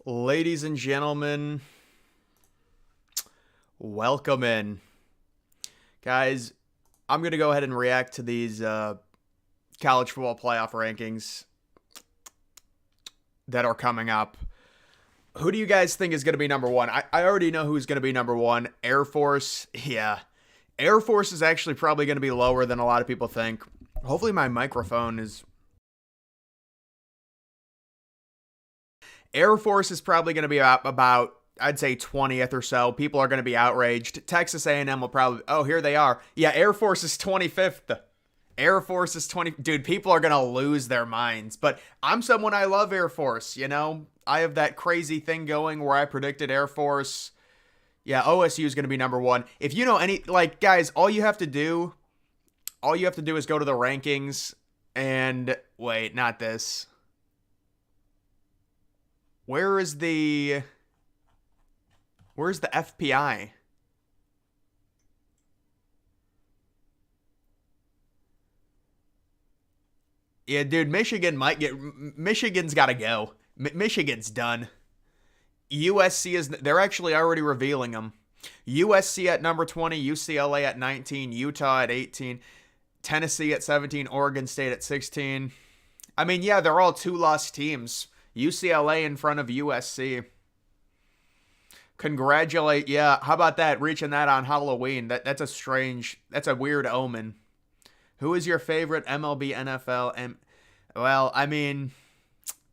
Ladies and gentlemen, welcome in. Guys, I'm going to go ahead and react to these college football playoff rankings that are coming up. Who do you guys think is going to be number one? I already know who's going to be number one. Air Force, yeah. Air Force is actually probably going to be lower than a lot of people think. Hopefully my microphone is... Air Force is probably going to be about I'd say 20th or so. People are going to be outraged. Texas A&M will probably... Oh, here they are. Yeah, Air Force is 25th. Air Force is 20... Dude, people are going to lose their minds. But I'm someone, I love Air Force, you know? I have that crazy thing going where I predicted Air Force. Yeah, OSU is going to be number one. If you know any... Like, guys, all you have to do is go to the rankings and... Wait, not this. Where's the FPI? Yeah, dude, Michigan's got to go. Michigan's done. USC they're actually already revealing them. USC at number 20, UCLA at 19, Utah at 18, Tennessee at 17, Oregon State at 16. I mean, yeah, they're all two-loss teams. UCLA in front of USC. Yeah, how about that? Reaching that on Halloween. That's a weird omen. Who is your favorite MLB, NFL? Well, I mean,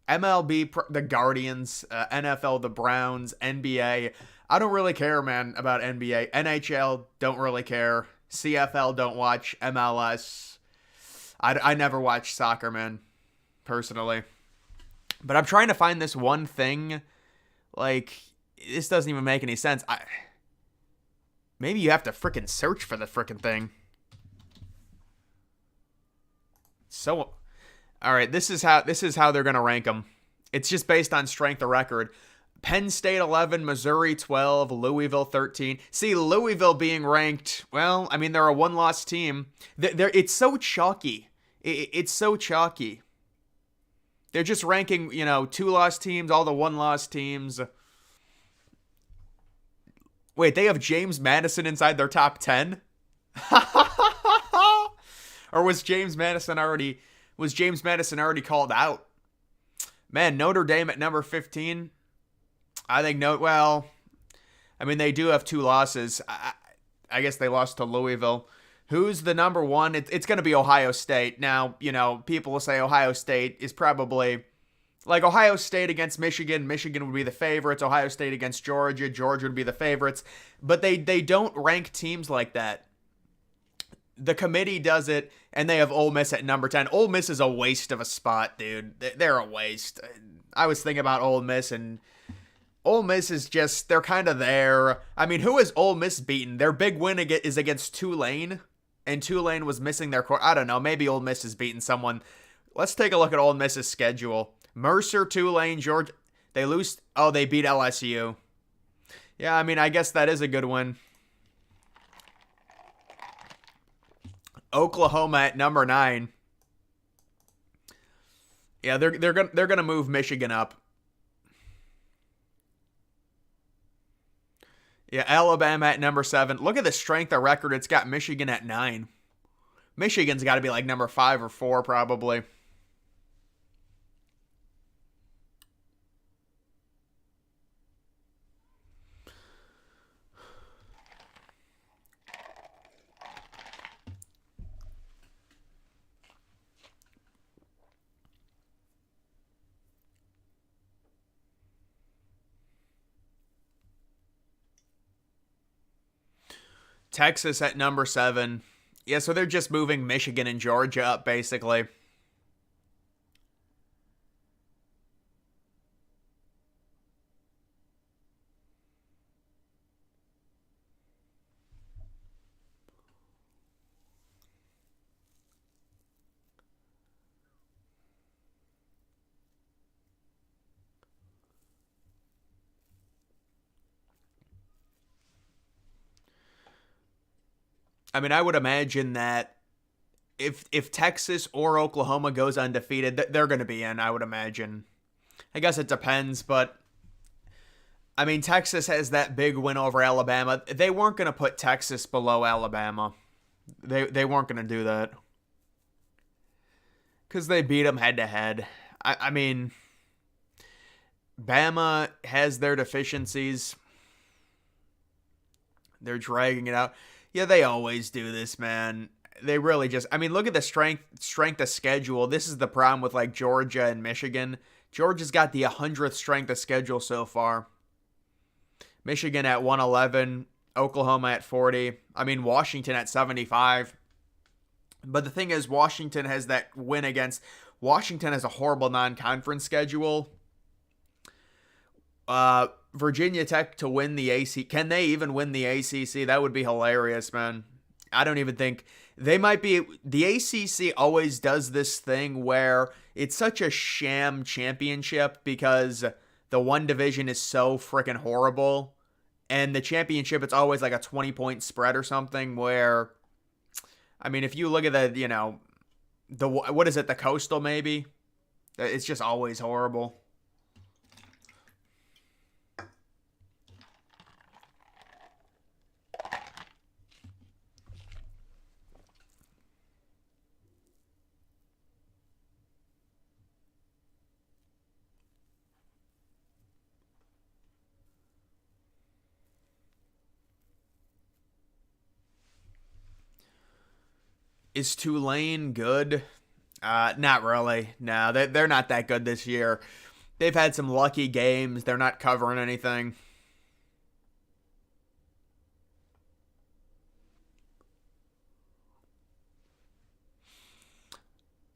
MLB, the Guardians, NFL, the Browns, NBA. I don't really care, man, about NBA. NHL, don't really care. CFL, don't watch. MLS. I never watch soccer, man, personally. But I'm trying to find this one thing. Like, this doesn't even make any sense. Maybe you have to frickin' search for the frickin' thing. So, all right, this is how they're gonna rank them. It's just based on strength of record. Penn State 11, Missouri 12, Louisville 13. See, Louisville being ranked, well, I mean, they're a one-loss team. It's so chalky. It's so chalky. They're just ranking, two-loss teams, all the one-loss teams. Wait, they have James Madison inside their top 10? Or was James Madison already called out? Man, Notre Dame at number 15. I think they do have two losses. I guess they lost to Louisville. Who's the number one? It's going to be Ohio State. Now, people will say Ohio State is probably... Like, Ohio State against Michigan. Michigan would be the favorites. Ohio State against Georgia. Georgia would be the favorites. But they don't rank teams like that. The committee does it, and they have Ole Miss at number 10. Ole Miss is a waste of a spot, dude. They're a waste. I was thinking about Ole Miss, and Ole Miss is just... They're kind of there. I mean, who has Ole Miss beaten? Their big win is against Tulane. And Tulane was missing their core. I don't know. Maybe Ole Miss has beaten someone. Let's take a look at Ole Miss's schedule. Mercer, Tulane, Georgia. They lose. Oh, they beat LSU. Yeah, I mean, I guess that is a good win. Oklahoma at number 9. Yeah, they're gonna move Michigan up. Yeah, Alabama at number 7. Look at the strength of record. It's got Michigan at 9. Michigan's got to be like number 5 or 4 probably. Texas at number 7. Yeah, so they're just moving Michigan and Georgia up, basically. I mean, I would imagine that if Texas or Oklahoma goes undefeated, they're going to be in, I would imagine. I guess it depends, but I mean, Texas has that big win over Alabama. They weren't going to put Texas below Alabama. They weren't going to do that because they beat them head to head. I mean, Bama has their deficiencies. They're dragging it out. Yeah, they always do this, man. They really just, I mean, look at the strength of schedule. This is the problem with like Georgia and Michigan. Georgia's got the 100th strength of schedule so far. Michigan at 111, Oklahoma at 40. I mean, Washington at 75. But the thing is, Washington has that win against, Washington has a horrible non-conference schedule. Virginia Tech to win the ACC. Can they even win the ACC? That would be hilarious, man. I don't even think they might be. The ACC always does this thing where it's such a sham championship because the one division is so freaking horrible. And the championship, it's always like a 20-point spread or something where, I mean, if you look at what is it, the Coastal maybe? It's just always horrible. Is Tulane good? Not really. No, they're not that good this year. They've had some lucky games. They're not covering anything.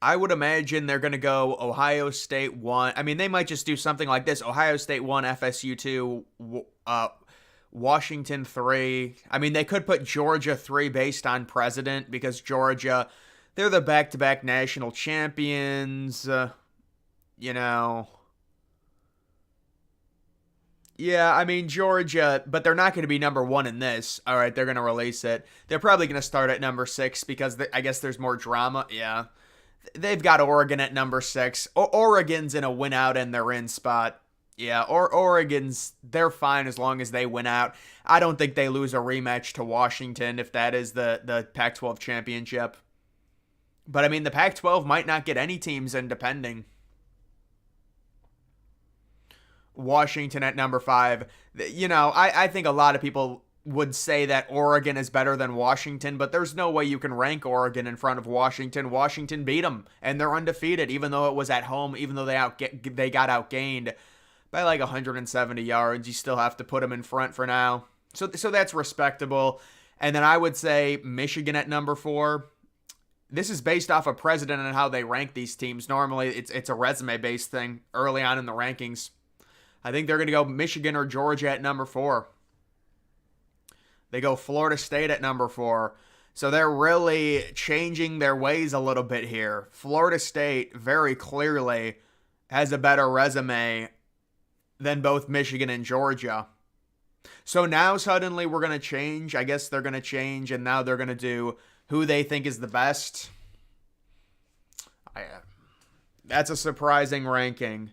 I would imagine they're going to go Ohio State 1. I mean, they might just do something like this. Ohio State 1, FSU 2, Washington 3. I mean, they could put Georgia 3 based on precedent because Georgia, they're the back-to-back national champions. You know. Yeah, I mean, Georgia, but they're not going to be number 1 in this. All right, they're going to release it. They're probably going to start at number 6 because I guess there's more drama. Yeah. They've got Oregon at number 6. Oregon's in a win out and they're in spot. Yeah, Oregon's, they're fine as long as they win out. I don't think they lose a rematch to Washington if that is the Pac-12 championship. But I mean, the Pac-12 might not get any teams in depending. Washington at number 5. You know, I think a lot of people would say that Oregon is better than Washington, but there's no way you can rank Oregon in front of Washington. Washington beat them, and they're undefeated, even though it was at home, even though they got outgained by like 170 yards. You still have to put them in front for now. So that's respectable. And then I would say Michigan at number 4. This is based off of precedent and how they rank these teams. Normally, it's a resume-based thing early on in the rankings. I think they're going to go Michigan or Georgia at number 4. They go Florida State at number 4. So they're really changing their ways a little bit here. Florida State very clearly has a better resume than both Michigan and Georgia. So now suddenly we're going to change. I guess they're going to change, and now they're going to do who they think is the best. That's a surprising ranking.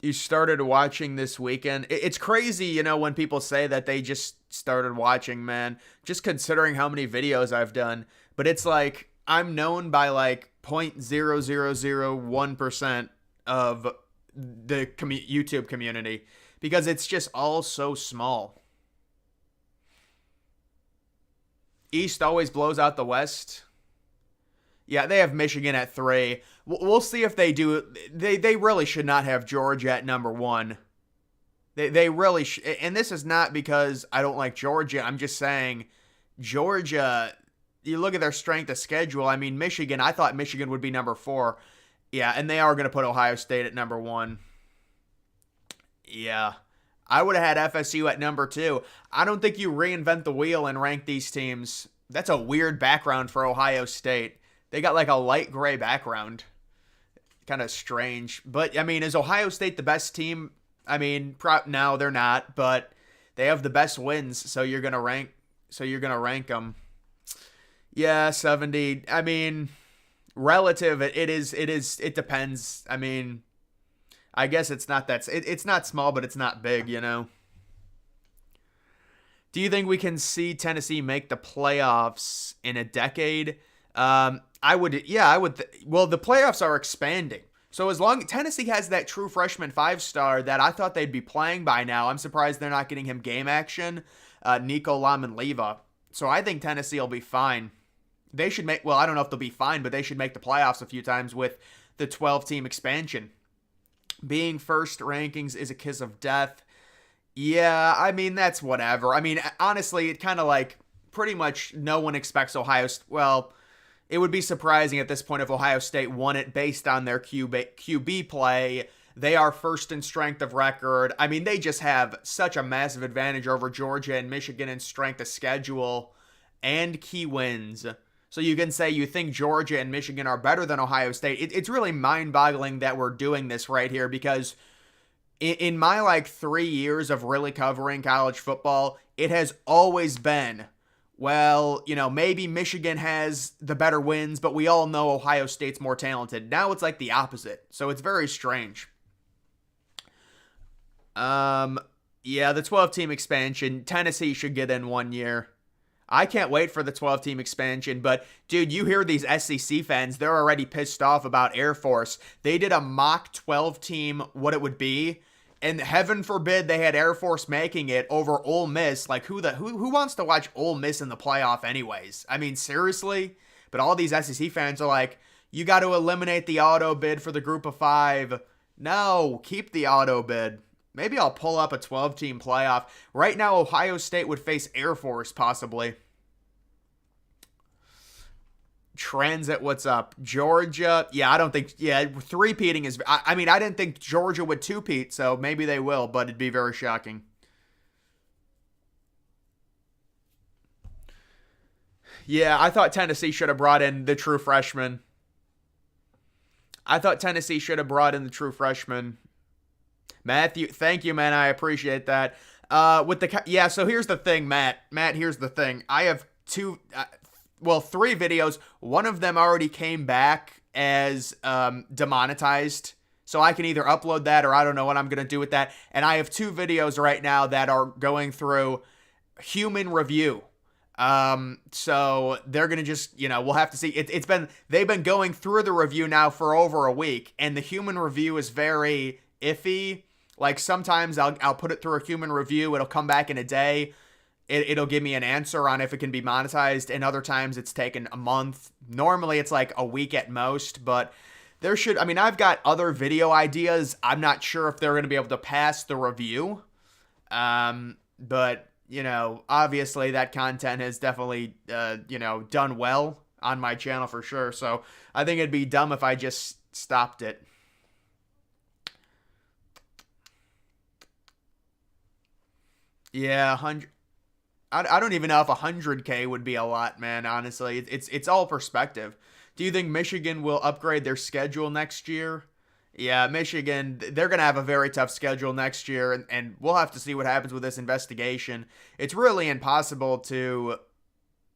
You started watching this weekend. It's crazy, you know, when people say that they just started watching, man. Just considering how many videos I've done. But it's like, I'm known by like 0.0001% of the YouTube community. Because it's just all so small. East always blows out the West. Yeah, they have Michigan at 3. We'll see if they do. They really should not have Georgia at number 1. They really and this is not because I don't like Georgia. I'm just saying Georgia, you look at their strength of schedule. I mean, Michigan, I thought Michigan would be number 4. Yeah, and they are going to put Ohio State at number 1. Yeah. I would have had FSU at number 2. I don't think you reinvent the wheel and rank these teams. That's a weird background for Ohio State. They got like a light gray background. Kind of strange. But, I mean, is Ohio State the best team? I mean, no, they're not. But they have the best wins, so you're going to rank them. Yeah, 70. I mean, relative. It depends. I mean, I guess it's not that. It's not small, but it's not big. Do you think we can see Tennessee make the playoffs in a decade? I would. Yeah, I would. Well, the playoffs are expanding. So as long Tennessee has that true freshman 5-star that I thought they'd be playing by now, I'm surprised they're not getting him game action, Nico Lamanleva. So I think Tennessee will be fine. They should make, well, I don't know if they'll be fine, but they should make the playoffs a few times with the 12-team expansion. Being first rankings is a kiss of death. Yeah, I mean, that's whatever. I mean, honestly, it kind of like pretty much no one expects Ohio State. Well, it would be surprising at this point if Ohio State won it based on their QB play. They are first in strength of record. I mean, they just have such a massive advantage over Georgia and Michigan in strength of schedule and key wins. So you can say you think Georgia and Michigan are better than Ohio State. It's really mind-boggling that we're doing this right here because in my like 3 years of really covering college football, it has always been, well, maybe Michigan has the better wins, but we all know Ohio State's more talented. Now it's like the opposite. So it's very strange. Yeah, the 12-team expansion, Tennessee should get in 1 year. I can't wait for the 12-team expansion, but dude, you hear these SEC fans, they're already pissed off about Air Force. They did a mock 12-team, what it would be, and heaven forbid they had Air Force making it over Ole Miss. Like, who wants to watch Ole Miss in the playoff anyways? I mean, seriously? But all these SEC fans are like, you got to eliminate the auto bid for the group of 5. No, keep the auto bid. Maybe I'll pull up a 12-team playoff. Right now, Ohio State would face Air Force, possibly. Transit, what's up? Georgia, yeah, I don't think, yeah, three-peating is, I mean, I didn't think Georgia would two-peat, so maybe they will, but it'd be very shocking. Yeah, I thought Tennessee should have brought in the true freshman. I thought Tennessee should have brought in the true freshman. Matthew, thank you, man. I appreciate that. So here's the thing, Matt. Matt, here's the thing. I have 3 videos. One of them already came back as demonetized. So I can either upload that or I don't know what I'm going to do with that. And I have 2 videos right now that are going through human review. So they're going to just, we'll have to see. They've been going through the review now for over a week. And the human review is very iffy. Like sometimes I'll put it through a human review. It'll come back in a day. It'll give me an answer on if it can be monetized. And other times it's taken a month. Normally it's like a week at most, but I've got other video ideas. I'm not sure if they're going to be able to pass the review. But obviously that content has definitely, done well on my channel for sure. So I think it'd be dumb if I just stopped it. Yeah, 100. I don't even know if 100K would be a lot, man. Honestly, it's all perspective. Do you think Michigan will upgrade their schedule next year? Yeah, Michigan, they're going to have a very tough schedule next year, and we'll have to see what happens with this investigation. It's really impossible to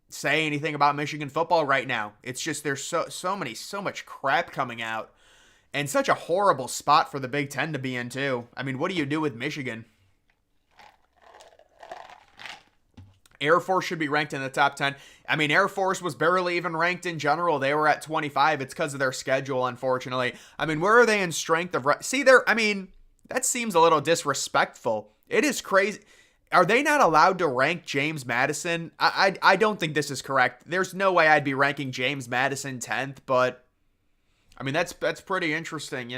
say anything about Michigan football right now. It's just there's so much crap coming out, and such a horrible spot for the Big Ten to be in too. I mean, what do you do with Michigan? Air Force should be ranked in the top 10. I mean, Air Force was barely even ranked in general. They were at 25. It's because of their schedule, unfortunately. I mean, where are they in strength of... that seems a little disrespectful. It is crazy. Are they not allowed to rank James Madison? I don't think this is correct. There's no way I'd be ranking James Madison 10th, but... I mean, that's pretty interesting,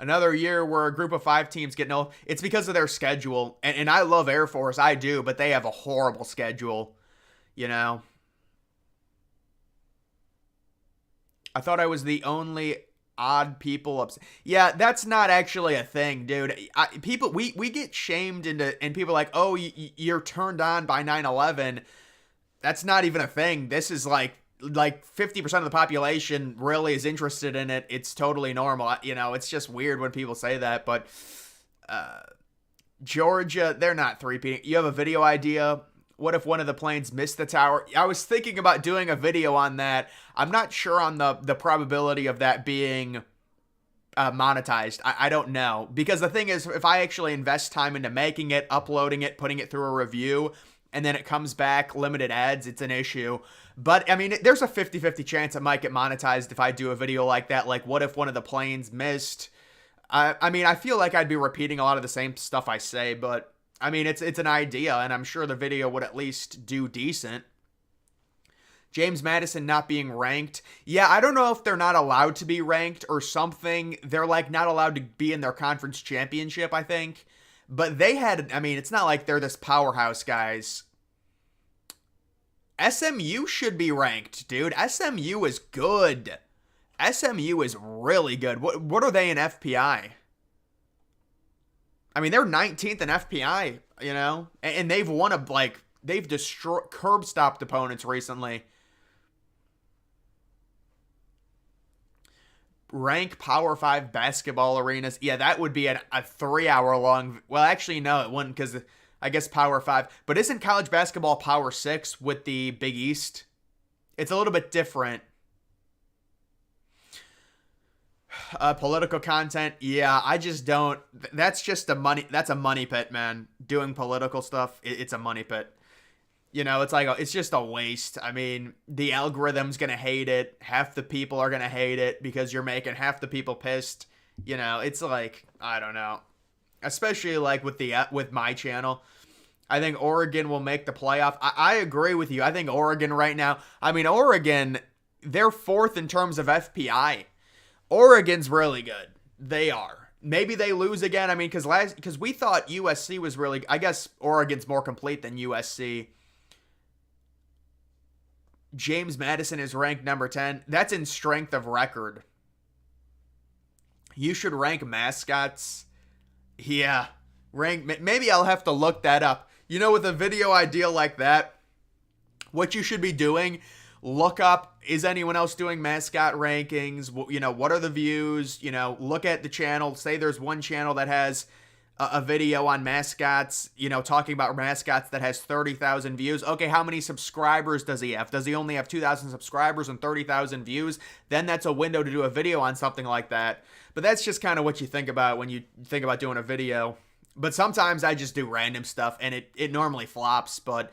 Another year where a group of 5 teams get no. It's because of their schedule. And I love Air Force. I do. But they have a horrible schedule. I thought I was the only odd people upset. Yeah, that's not actually a thing, dude. We get shamed and people are like, oh, you're turned on by 9/11. That's not even a thing. This is like 50% of the population really is interested in it. It's totally normal. It's just weird when people say that, but Georgia, they're not three-peating. You have a video idea? What if one of the planes missed the tower? I was thinking about doing a video on that. I'm not sure on the probability of that being monetized. I don't know. Because the thing is, if I actually invest time into making it, uploading it, putting it through a review, and then it comes back limited ads, it's an issue. But, I mean, there's a 50-50 chance it might get monetized if I do a video like that. Like, what if one of the planes missed? I mean, I feel like I'd be repeating a lot of the same stuff I say, but, I mean, it's an idea, and I'm sure the video would at least do decent. James Madison not being ranked. Yeah, I don't know if they're not allowed to be ranked or something. They're, like, not allowed to be in their conference championship, I think. But they had, I mean, it's not like they're this powerhouse, guys. SMU should be ranked, dude. SMU is good. SMU is really good. What are they in FPI? I mean, they're 19th in FPI, you know? And they've won they've destroyed, curb-stopped opponents recently. Rank Power 5 basketball arenas. Yeah, that would be a 3-hour long. Well, actually, no, it wouldn't because I guess Power 5. But isn't college basketball Power 6 with the Big East? It's a little bit different. Political content. Yeah, I just don't. That's just that's a money pit, man. Doing political stuff, it's a money pit. You know, it's just a waste. I mean, the algorithm's going to hate it. Half the people are going to hate it because you're making half the people pissed. You know, it's like, I don't know. Especially like with my channel. I think Oregon will make the playoff. I agree with you. I think Oregon right now, I mean, Oregon, they're 4th in terms of FPI. Oregon's really good. They are. Maybe they lose again. I mean, because we thought USC was really, I guess Oregon's more complete than USC. James Madison is ranked number 10. That's in strength of record. You should rank mascots. Yeah. Maybe I'll have to look that up. You know, with a video idea like that, what you should be doing, look up, is anyone else doing mascot rankings? You know, what are the views? You know, look at the channel. Say there's one channel that has a video on mascots, you know, talking about mascots that has 30,000 views. Okay, how many subscribers does he have? Does he only have 2,000 subscribers and 30,000 views? Then that's a window to do a video on something like that. But that's just kind of what you think about when you think about doing a video. But sometimes I just do random stuff, and it normally flops. But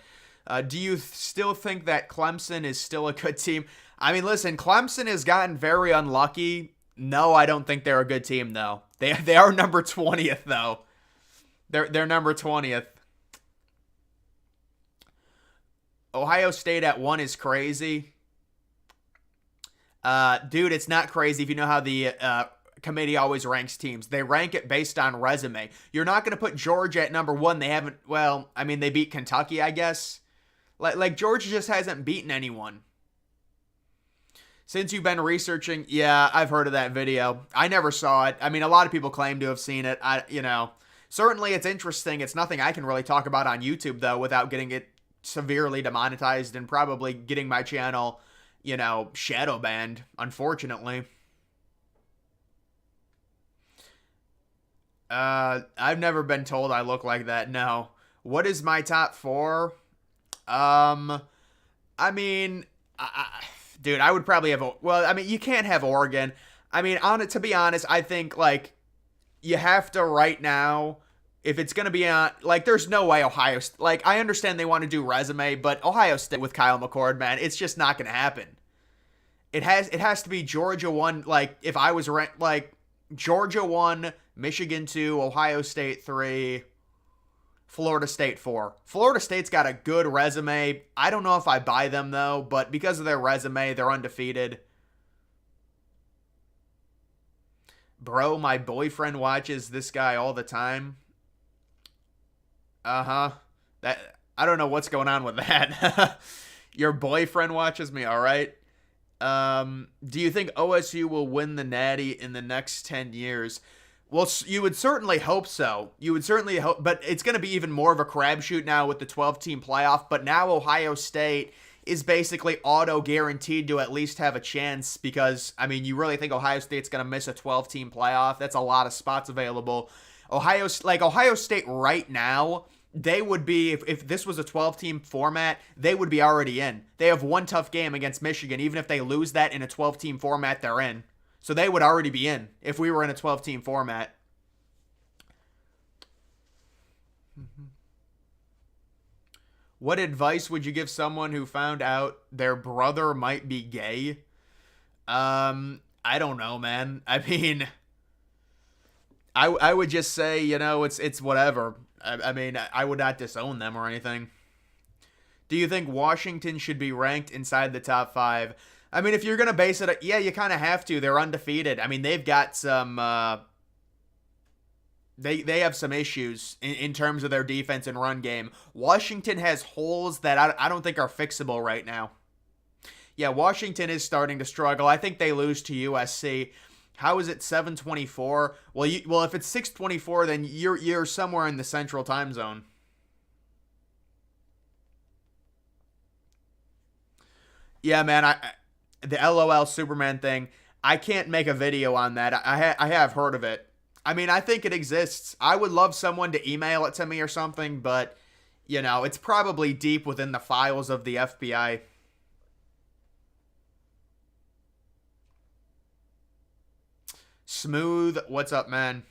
do you still think that Clemson is still a good team? I mean, listen, Clemson has gotten very unlucky. No, I don't think they're a good team, though. They are number 20th, though. They're number 20th. Ohio State at 1 is crazy. Dude, it's not crazy if you know how the committee always ranks teams. They rank it based on resume. You're not going to put Georgia at number 1. They haven't, well, I mean, they beat Kentucky, I guess. Like Georgia just hasn't beaten anyone. Since you've been researching, yeah, I've heard of that video. I never saw it. I mean, a lot of people claim to have seen it. You know, certainly it's interesting. It's nothing I can really talk about on YouTube, though, without getting it severely demonetized and probably getting my channel, you know, shadow banned, unfortunately. I've never been told I look like that, no. What is my top 4? I mean, dude, I would probably have, well, I mean, you can't have Oregon. I mean, to be honest, I think, like, you have to right now, if it's going to be on, like, there's no way Ohio, like, I understand they want to do resume, but Ohio State with Kyle McCord, man, it's just not going to happen. It has to be Georgia 1, like, if I was ranked, like, Georgia 1, Michigan 2, Ohio State 3, Florida State 4. Florida State's got a good resume. I don't know if I buy them, though, but because of their resume, they're undefeated. Bro, my boyfriend watches this guy all the time. Uh-huh. I don't know what's going on with that. Your boyfriend watches me, all right? Do you think OSU will win the Natty in the next 10 years? Well, you would certainly hope so. You would certainly hope, but it's going to be even more of a crapshoot now with the 12-team playoff. But now Ohio State is basically auto-guaranteed to at least have a chance because, I mean, you really think Ohio State's going to miss a 12-team playoff? That's a lot of spots available. Ohio State right now, they would be, if this was a 12-team format, they would be already in. They have one tough game against Michigan. Even if they lose that in a 12-team format, they're in. So they would already be in if we were in a 12-team format. What advice would you give someone who found out their brother might be gay? I don't know, man. I mean, I would just say, it's whatever. I mean, I would not disown them or anything. Do you think Washington should be ranked inside the top 5? I mean, if you're going to base it, yeah, you kind of have to. They're undefeated. I mean, they've got some, they have some issues in terms of their defense and run game. Washington has holes that I don't think are fixable right now. Yeah, Washington is starting to struggle. I think they lose to USC. How is it 7:24? Well, if it's 6:24, then you're somewhere in the Central Time Zone. Yeah, man. The LOL Superman thing. I can't make a video on that. I have heard of it. I mean, I think it exists. I would love someone to email it to me or something, but it's probably deep within the files of the FBI. Smooth, what's up, man?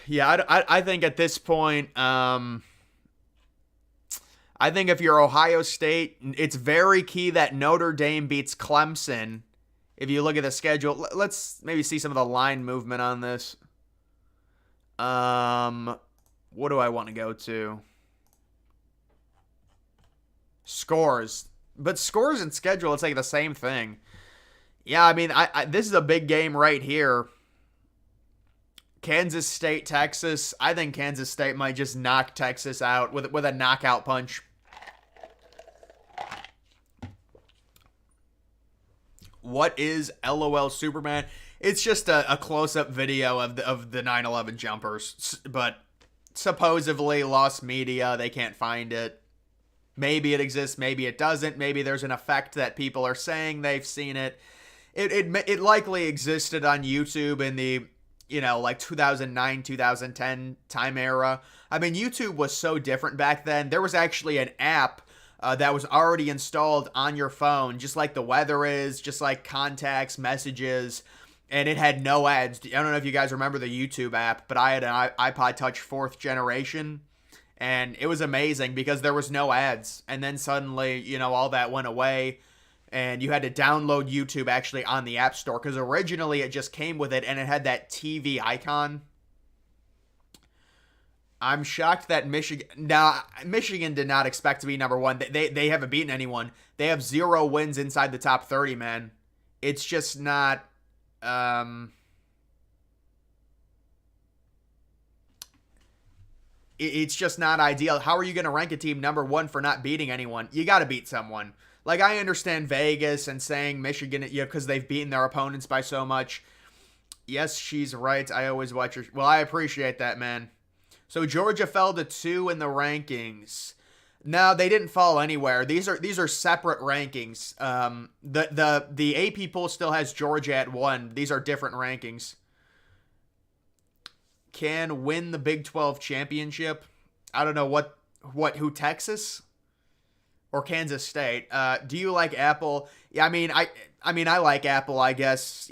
Yeah, I think at this point, I think if you're Ohio State, it's very key that Notre Dame beats Clemson. If you look at the schedule, let's maybe see some of the line movement on this. What do I want to go to? Scores. But scores and schedule, it's like the same thing. Yeah, I mean, this is a big game right here. Kansas State, Texas. I think Kansas State might just knock Texas out with a knockout punch. What is LOL Superman? It's just a close-up video of the 9/11 jumpers, but supposedly lost media. They can't find it. Maybe it exists, maybe it doesn't. Maybe there's an effect that people are saying they've seen it. It likely existed on YouTube in the, like 2009, 2010 time era. I mean, YouTube was so different back then. There was actually an app that was already installed on your phone, just like the weather is, just like contacts, messages, and it had no ads. I don't know if you guys remember the YouTube app, but I had an iPod Touch 4th generation, and it was amazing because there was no ads. And then suddenly, all that went away, and you had to download YouTube actually on the App Store, because originally it just came with it, and it had that TV icon. I'm shocked that Michigan did not expect to be number 1. They haven't beaten anyone. They have 0 wins inside the top 30, man. It's just not... It's just not ideal. How are you going to rank a team number 1 for not beating anyone? You got to beat someone. Like, I understand Vegas and saying Michigan, because they've beaten their opponents by so much. Yes, she's right. I always watch her. Well, I appreciate that, man. So Georgia fell to 2 in the rankings. No, they didn't fall anywhere. These are separate rankings. The AP poll still has Georgia at 1. These are different rankings. Can win the Big 12 championship. I don't know who, Texas or Kansas State. Do you like Apple? Yeah, I mean I like Apple, I guess,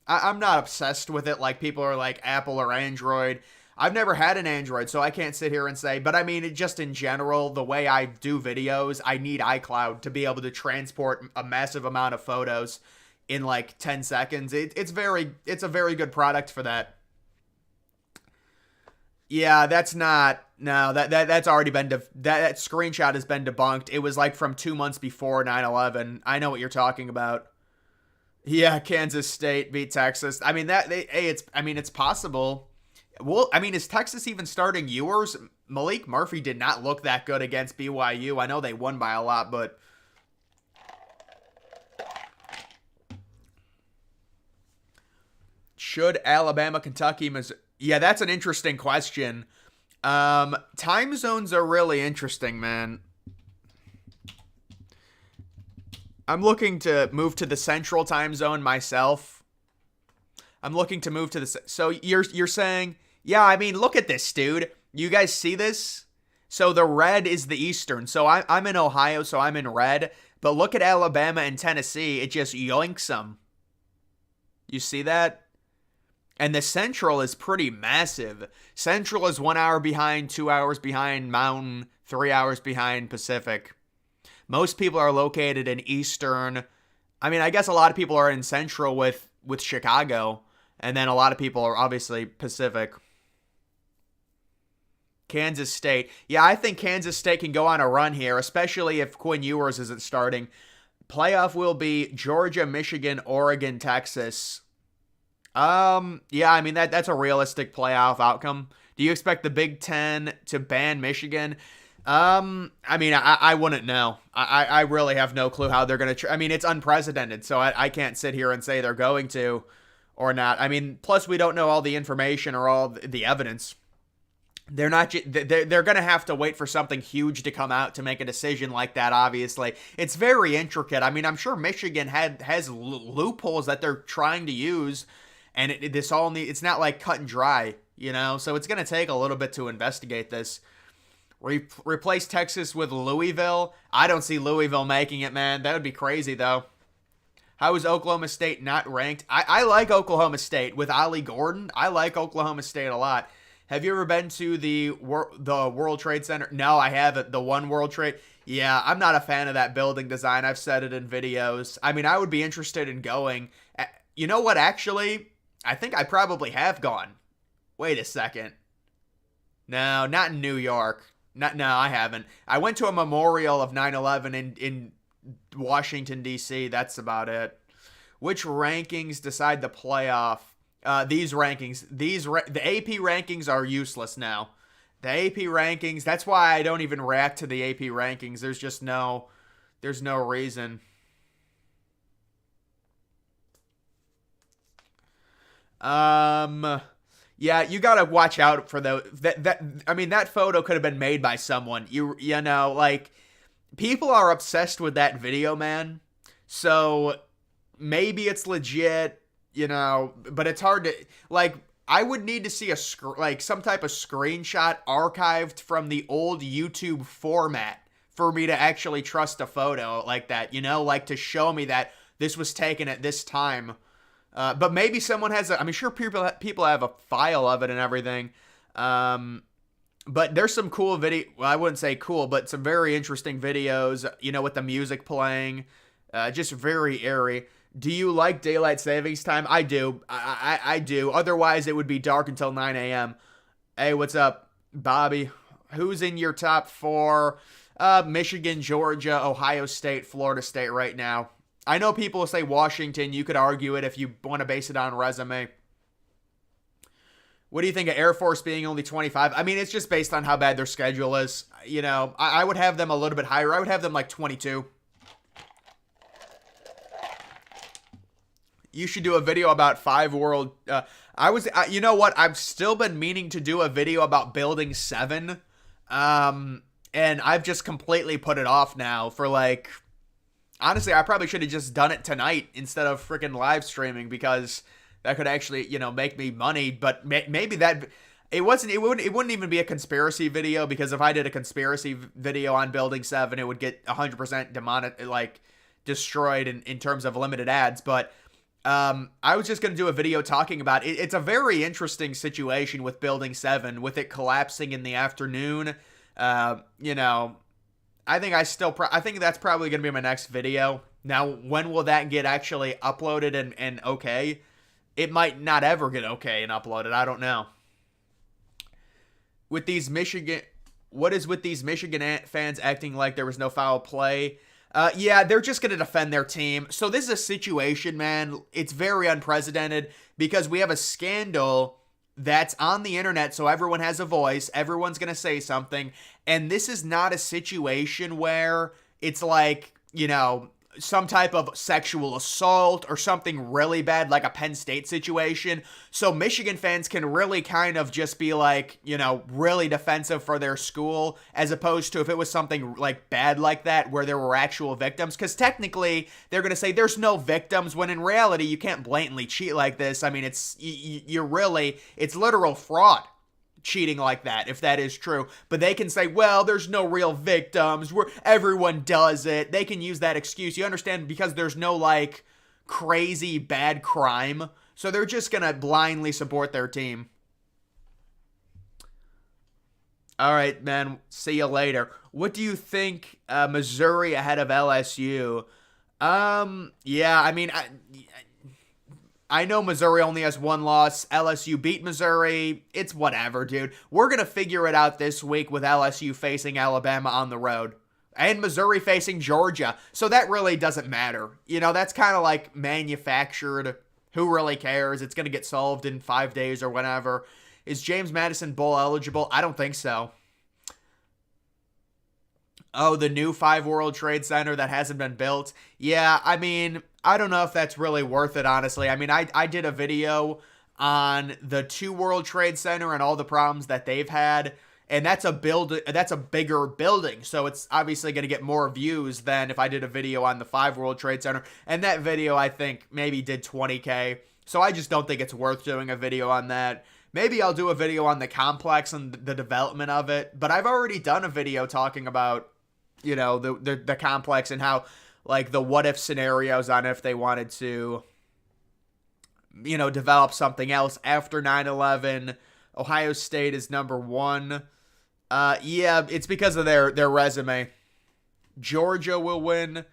I'm not obsessed with it like people are like Apple or Android. I've never had an Android, so I can't sit here and say, but I mean, just in general, the way I do videos, I need iCloud to be able to transport a massive amount of photos in like 10 seconds. It's a very good product for that. Yeah, that's already been, that screenshot has been debunked. It was like from 2 months before 9/11. I know what you're talking about. Yeah, Kansas State beat Texas. I mean, it's possible. Well, I mean, is Texas even starting Ewers? Malik Murphy did not look that good against BYU. I know they won by a lot, but... Should Alabama, Kentucky, Missouri... Yeah, that's an interesting question. Time zones are really interesting, man. I'm looking to move to the Central Time Zone myself. I'm looking to move to the... So you're saying... Yeah, I mean, look at this, dude. You guys see this? So the red is the Eastern. So I'm in Ohio, so I'm in red. But look at Alabama and Tennessee. It just yoinks them. You see that? And the Central is pretty massive. Central is 1 hour behind, 2 hours behind Mountain, 3 hours behind Pacific. Most people are located in Eastern. I mean, I guess a lot of people are in Central with Chicago. And then a lot of people are obviously Pacific. Kansas State. Yeah, I think Kansas State can go on a run here, especially if Quinn Ewers isn't starting. Playoff will be Georgia, Michigan, Oregon, Texas. Yeah, I mean, that's a realistic playoff outcome. Do you expect the Big Ten to ban Michigan? I mean, I wouldn't know. I really have no clue how they're going to... I mean, it's unprecedented, so I can't sit here and say they're going to or not. I mean, plus we don't know all the information or all the evidence. They're going to have to wait for something huge to come out to make a decision like that, obviously. It's very intricate. I mean, I'm sure Michigan has loopholes that they're trying to use, and it's not like cut and dry, you know? So it's going to take a little bit to investigate this. Replace Texas with Louisville. I don't see Louisville making it, man. That would be crazy, though. How is Oklahoma State not ranked? I like Oklahoma State with Ollie Gordon. I like Oklahoma State a lot. Have you ever been to the World Trade Center? No, I haven't. The One World Trade. Yeah, I'm not a fan of that building design. I've said it in videos. I mean, I would be interested in going. You know what, actually? I think I probably have gone. Wait a second. No, not in New York. No, I haven't. I went to a memorial of 9/11 in Washington, D.C. That's about it. Which rankings decide the playoff? These rankings, the AP rankings are useless now. The AP rankings, that's why I don't even react to the AP rankings. There's no reason. Yeah, you gotta watch out for I mean, that photo could have been made by someone. You know, like, people are obsessed with that video, man. So maybe it's legit. You know, but it's hard to, like, I would need to see some type of screenshot archived from the old YouTube format for me to actually trust a photo like that, you know, like to show me that this was taken at this time. But maybe someone has I mean, sure, people have a file of it and everything. But there's some cool well, I wouldn't say cool, but some very interesting videos, you know, with the music playing, just very eerie. Do you like daylight savings time? I do. I do. Otherwise, it would be dark until 9 a.m. Hey, what's up, Bobby? Who's in your top 4? Michigan, Georgia, Ohio State, Florida State right now. I know people will say Washington. You could argue it if you want to base it on resume. What do you think of Air Force being only 25? I mean, it's just based on how bad their schedule is. You know, I would have them a little bit higher. I would have them like 22. You should do a video about 5 world. You know what? I've still been meaning to do a video about Building 7. And I've just completely put it off now for like, honestly, I probably should have just done it tonight instead of freaking live streaming, because that could actually, you know, make me money. But maybe that it wouldn't even be a conspiracy video, because if I did a conspiracy video on Building 7, it would get 100% destroyed in terms of limited ads. But I was just going to do a video talking about it. It's a very interesting situation with Building 7, with it collapsing in the afternoon. You know, I think that's probably going to be my next video. Now, when will that get actually uploaded and okay? It might not ever get okay and uploaded. I don't know. What is with these Michigan fans acting like there was no foul play? Yeah, they're just going to defend their team. So this is a situation, man. It's very unprecedented, because we have a scandal that's on the internet, so everyone has a voice. Everyone's going to say something. And this is not a situation where it's like, you know, some type of sexual assault or something really bad, like a Penn State situation. So Michigan fans can really kind of just be like, you know, really defensive for their school, as opposed to if it was something like bad like that where there were actual victims. Because technically they're going to say there's no victims, when in reality you can't blatantly cheat like this. I mean, it's literal fraud. cheating like that, if that is true. But they can say, well, there's no real victims, everyone does it. They can use that excuse. You understand? Because there's no like crazy bad crime. So they're just gonna blindly support their team. All right, man. See you later. What do you think? Missouri ahead of LSU. Yeah, I mean, I know Missouri only has one loss. LSU beat Missouri. It's whatever, dude. We're going to figure it out this week with LSU facing Alabama on the road. And Missouri facing Georgia. So that really doesn't matter. You know, that's kind of like manufactured. Who really cares? It's going to get solved in 5 days or whenever. Is James Madison Bowl eligible? I don't think so. Oh, the new 5 World Trade Center that hasn't been built. Yeah, I mean, I don't know if that's really worth it, honestly. I mean, I did a video on the 2 World Trade Center and all the problems that they've had. And that's a bigger building. So it's obviously going to get more views than if I did a video on the 5 World Trade Center. And that video, I think, maybe did 20K. So I just don't think it's worth doing a video on that. Maybe I'll do a video on the complex and the development of it. But I've already done a video talking about, you know, the complex and how, like, the what-if scenarios on if they wanted to, you know, develop something else after 9/11. Ohio State is number 1. Yeah, it's because of their resume. Georgia will win.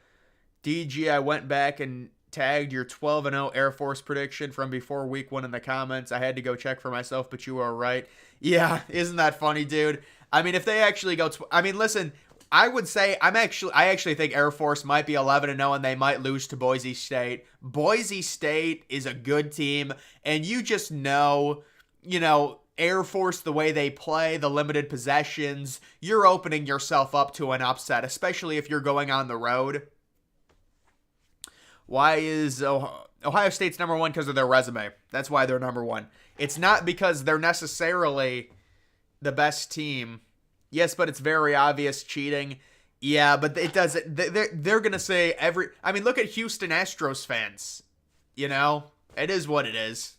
DG, I went back and tagged your 12-0 Air Force prediction from before week 1 in the comments. I had to go check for myself, but you were right. Yeah, isn't that funny, dude? I mean, if they actually go... I mean, listen, I would say I actually think Air Force might be 11-0 and they might lose to Boise State. Boise State is a good team, and you just know, you know, Air Force, the way they play, the limited possessions, you're opening yourself up to an upset, especially if you're going on the road. Why is Ohio State's number 1? Because of their resume. That's why they're number 1. It's not because they're necessarily the best team. Yes, but it's very obvious cheating. Yeah, but it doesn't. They're going to say I mean, look at Houston Astros fans. You know? It is what it is.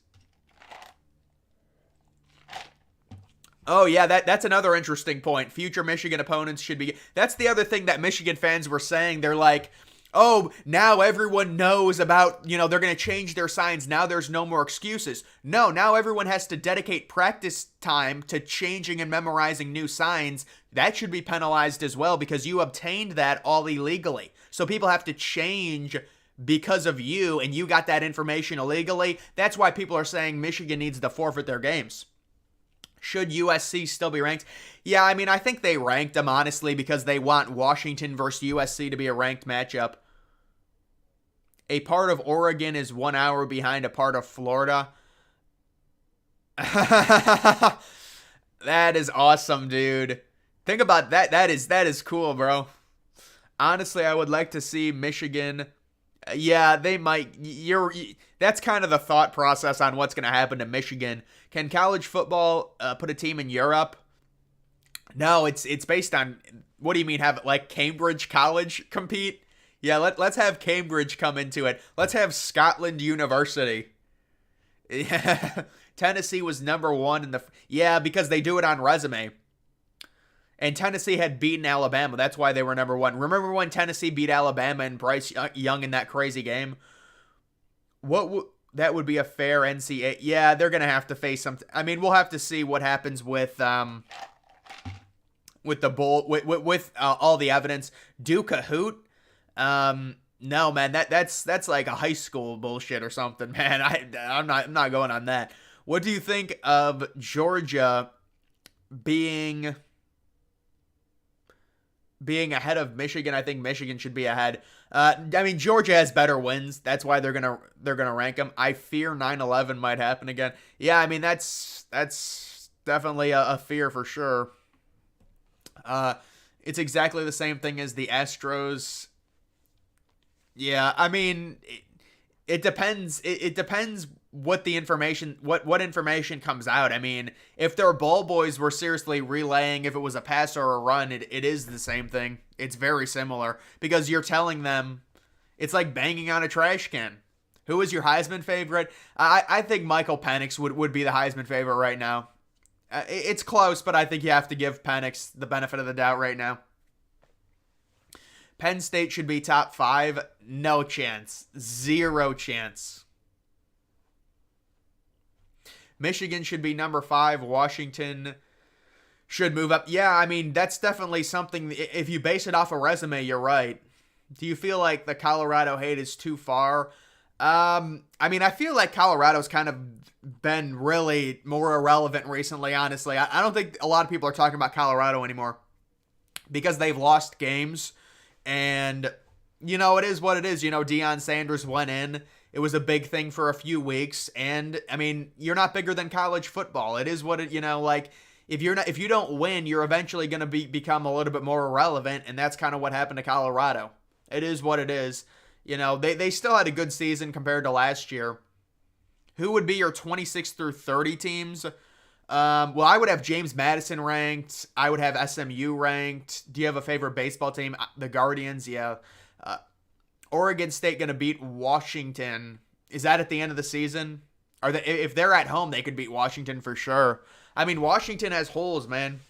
Oh, yeah, that's another interesting point. Future Michigan opponents should be... That's the other thing that Michigan fans were saying. They're like, oh, now everyone knows about, you know, they're going to change their signs. Now there's no more excuses. No, now everyone has to dedicate practice time to changing and memorizing new signs. That should be penalized as well because you obtained that all illegally. So people have to change because of you, and you got that information illegally. That's why people are saying Michigan needs to forfeit their games. Should USC still be ranked? Yeah, I mean, I think they ranked them, honestly, because they want Washington versus USC to be a ranked matchup. A part of Oregon is 1 hour behind a part of Florida. That is awesome, dude. Think about that. That is cool, bro. Honestly, I would like to see Michigan. Yeah, they might. That's kind of the thought process on what's going to happen to Michigan. Can college football put a team in Europe? No, it's based on. What do you mean? Have like Cambridge College compete? Yeah, let's have Cambridge come into it. Let's have Scotland University. Yeah, Tennessee was number 1 in the. Yeah, because they do it on resume. And Tennessee had beaten Alabama. That's why they were number 1. Remember when Tennessee beat Alabama and Bryce Young in that crazy game? That would be a fair NCAA. Yeah, they're gonna have to face something. I mean, we'll have to see what happens with the bowl with all the evidence. Duke a hoot? No, man. That's like a high school bullshit or something, man. I'm not going on that. What do you think of Georgia being ahead of Michigan? I think Michigan should be ahead. I mean, Georgia has better wins. That's why they're gonna rank them. I fear 9/11 might happen again. Yeah, I mean that's definitely a fear for sure. It's exactly the same thing as the Astros. Yeah, I mean, it depends. It depends what the information, what information comes out. I mean, if their ball boys were seriously relaying if it was a pass or a run, it is the same thing. It's very similar because you're telling them. It's like banging on a trash can. Who is your Heisman favorite? I think Michael Penix would be the Heisman favorite right now. It's close, but I think you have to give Penix the benefit of the doubt right now. Penn State should be top 5. No chance. 0 chance. Michigan should be number 5. Washington should move up. Yeah, I mean, that's definitely something. If you base it off a resume, you're right. Do you feel like the Colorado hate is too far? I mean, I feel like Colorado's kind of been really more irrelevant recently, honestly. I don't think a lot of people are talking about Colorado anymore because they've lost games. And, you know, it is what it is. You know, Deion Sanders went in. It was a big thing for a few weeks. And, I mean, you're not bigger than college football. It is what it, you know, like, if you don't win, you're eventually going to become a little bit more irrelevant. And that's kind of what happened to Colorado. It is what it is. You know, they still had a good season compared to last year. Who would be your 26 through 30 teams? Well, I would have James Madison ranked. I would have SMU ranked. Do you have a favorite baseball team? The Guardians, yeah. Oregon State going to beat Washington. Is that at the end of the season? If they're at home, they could beat Washington for sure. I mean, Washington has holes, man.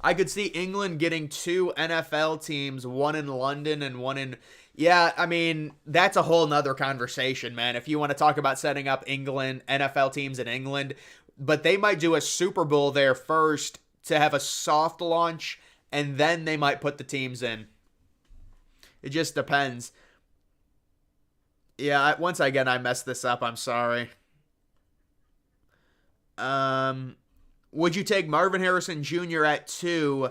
I could see England getting 2 NFL teams, one in London and one in... Yeah, I mean, that's a whole nother conversation, man. If you want to talk about setting up England, NFL teams in England, but they might do a Super Bowl there first to have a soft launch, and then they might put the teams in. It just depends. Yeah, once again, I messed this up. I'm sorry. Would you take Marvin Harrison Jr. at 2?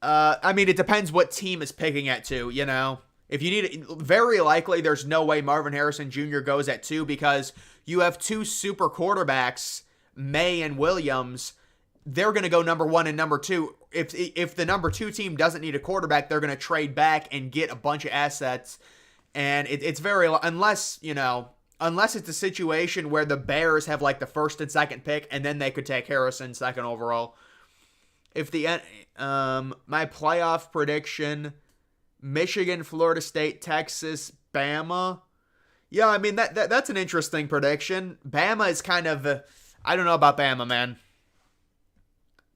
I mean, it depends what team is picking at 2, you know? If you need, very likely there's no way Marvin Harrison Jr. goes at 2 because you have 2 super quarterbacks, May and Williams. They're going to go number 1 and number 2. If the number 2 team doesn't need a quarterback, they're going to trade back and get a bunch of assets. And it's very, unless it's a situation where the Bears have like the first and second pick and then they could take Harrison second overall. If my playoff prediction, Michigan, Florida State, Texas, Bama. Yeah, I mean, that's an interesting prediction. Bama is kind of, I don't know about Bama, man.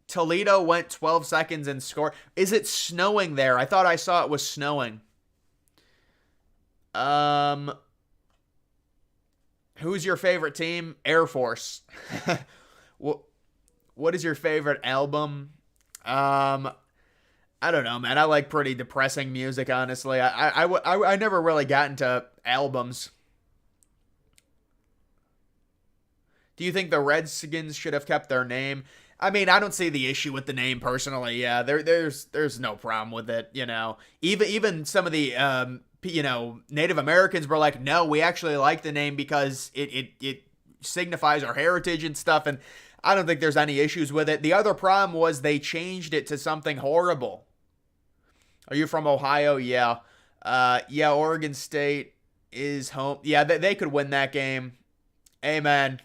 Toledo went 12 seconds and scored. Is it snowing there? I thought I saw it was snowing. Who's your favorite team? Air Force. What is your favorite album? I don't know, man. I like pretty depressing music, honestly. I never really got into albums. Do you think the Redskins should have kept their name? I mean, I don't see the issue with the name personally. Yeah, there's no problem with it. You know, even some of the Native Americans were like, no, we actually like the name because it signifies our heritage and stuff. And I don't think there's any issues with it. The other problem was they changed it to something horrible. Are you from Ohio? Yeah. Yeah, Oregon State is home. Yeah, they could win that game. Amen.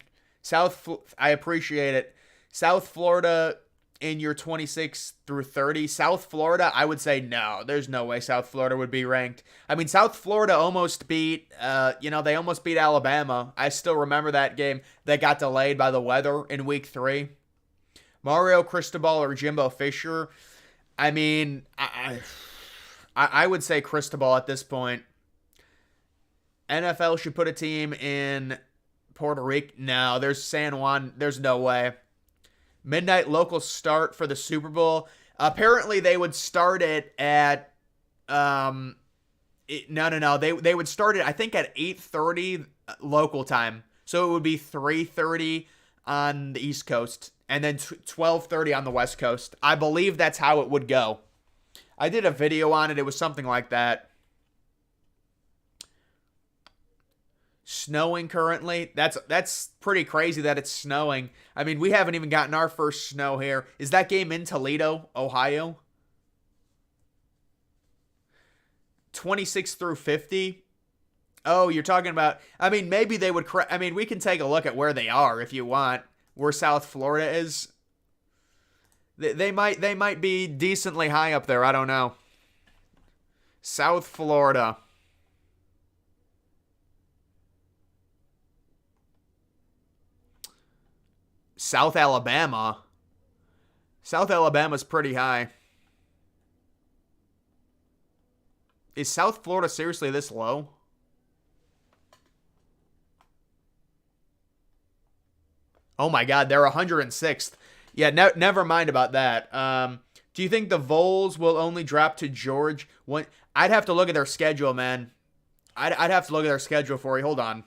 I appreciate it. South Florida in your 26 through 30. South Florida, I would say no. There's no way South Florida would be ranked. I mean, South Florida almost beat, they almost beat Alabama. I still remember that game that got delayed by the weather in week 3. Mario Cristobal or Jimbo Fisher. I mean, I would say Cristobal at this point. NFL should put a team in Puerto Rico. No, there's San Juan. There's no way. Midnight local start for the Super Bowl. Apparently, they would start it at no. They would start it, I think, at 8:30 local time. So it would be 3:30 on the East Coast and then 12:30 on the West Coast. I believe that's how it would go. I did a video on it. It was something like that. Snowing currently. That's pretty crazy that it's snowing. I mean, we haven't even gotten our first snow here. Is that game in Toledo, Ohio? 26 through 50. Oh, you're talking about... I mean, maybe they would... I mean, we can take a look at where they are if you want. Where South Florida is. They might be decently high up there. I don't know. South Florida. South Alabama. South Alabama's pretty high. Is South Florida seriously this low? Oh my God, they're 106th. Yeah, never mind about that. Do you think the Vols will only drop to Georgia? I'd have to look at their schedule, man. I'd have to look at their schedule for you. Hold on.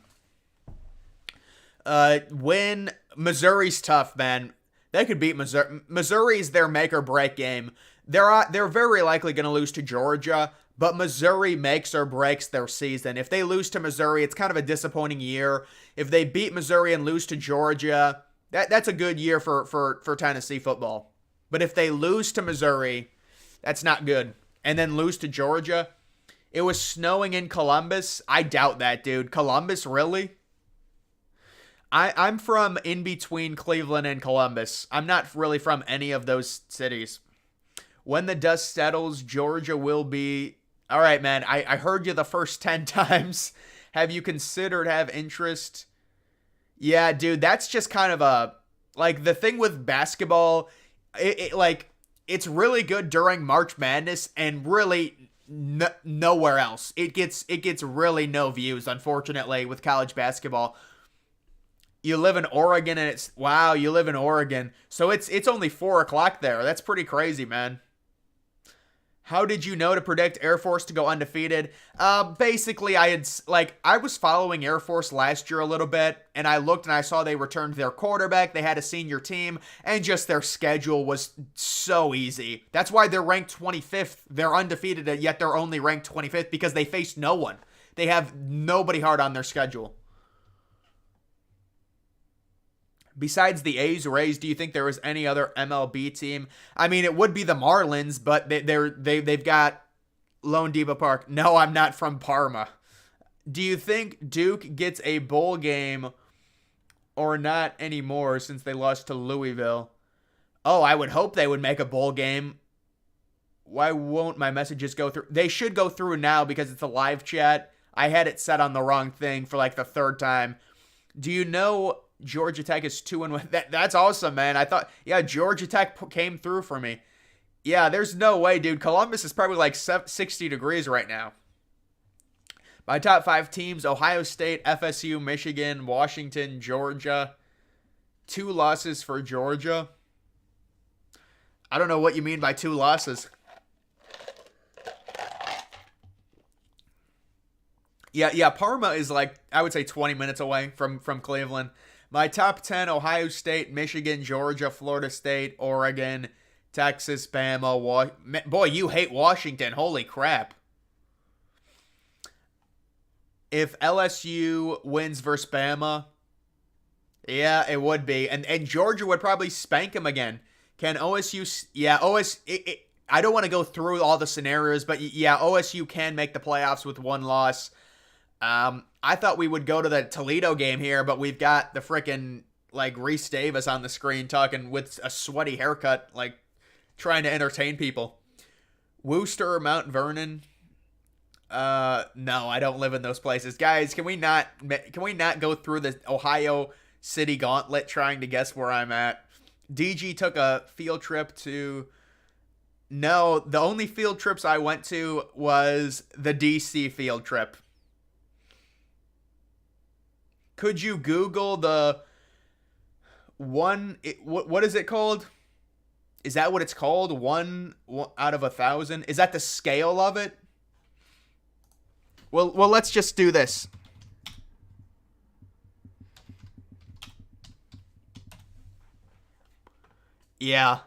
When Missouri's tough, man. They could beat Missouri. Missouri's their make or break game. They're very likely going to lose to Georgia, but Missouri makes or breaks their season. If they lose to Missouri, it's kind of a disappointing year. If they beat Missouri and lose to Georgia, that's a good year for Tennessee football. But if they lose to Missouri, that's not good. And then lose to Georgia. It was snowing in Columbus. I doubt that, dude. Columbus, really? I'm from in between Cleveland and Columbus. I'm not really from any of those cities. When the dust settles, Georgia will be... All right, man. I heard you the first 10 times. Have you considered have interest? Yeah, dude, that's just kind of a... Like, the thing with basketball, it's really good during March Madness and really nowhere else. It gets really no views, unfortunately, with college basketball. You live in Oregon and it's... Wow, you live in Oregon. So it's only 4 o'clock there. That's pretty crazy, man. How did you know to predict Air Force to go undefeated? Basically, I was following Air Force last year a little bit, and I looked and I saw they returned their quarterback. They had a senior team, and just their schedule was so easy. That's why they're ranked 25th. They're undefeated, yet they're only ranked 25th because they faced no one. They have nobody hard on their schedule. Besides the A's, Rays, do you think there was any other MLB team? I mean, it would be the Marlins, but they've got Lone Depot Park. No, I'm not from Parma. Do you think Duke gets a bowl game or not anymore since they lost to Louisville? Oh, I would hope they would make a bowl game. Why won't my messages go through? They should go through now because it's a live chat. I had it set on the wrong thing for like the 3rd time. Do you know... Georgia Tech is 2-1. That's awesome, man. I thought, yeah, Georgia Tech came through for me. Yeah, there's no way, dude. Columbus is probably like 60 degrees right now. My top 5 teams: Ohio State, FSU, Michigan, Washington, Georgia. 2 losses for Georgia. I don't know what you mean by 2 losses. Yeah, Parma is like, I would say 20 minutes away from Cleveland. My top 10: Ohio State, Michigan, Georgia, Florida State, Oregon, Texas, Bama. Boy, you hate Washington. Holy crap. If LSU wins versus Bama, yeah, it would be. And Georgia would probably spank them again. Can OSU... Yeah, I don't want to go through all the scenarios, but yeah, OSU can make the playoffs with 1 loss. I thought we would go to the Toledo game here, but we've got the frickin' like Reese Davis on the screen talking with a sweaty haircut, like trying to entertain people. Worcester or Mount Vernon? No, I don't live in those places. Guys, can we not go through the Ohio City gauntlet trying to guess where I'm at? DG took a field trip to... No, the only field trips I went to was the DC field trip. Could you Google the what is it called? Is that what it's called? 1 out of 1,000? Is that the scale of it? Well, let's just do this. Yeah.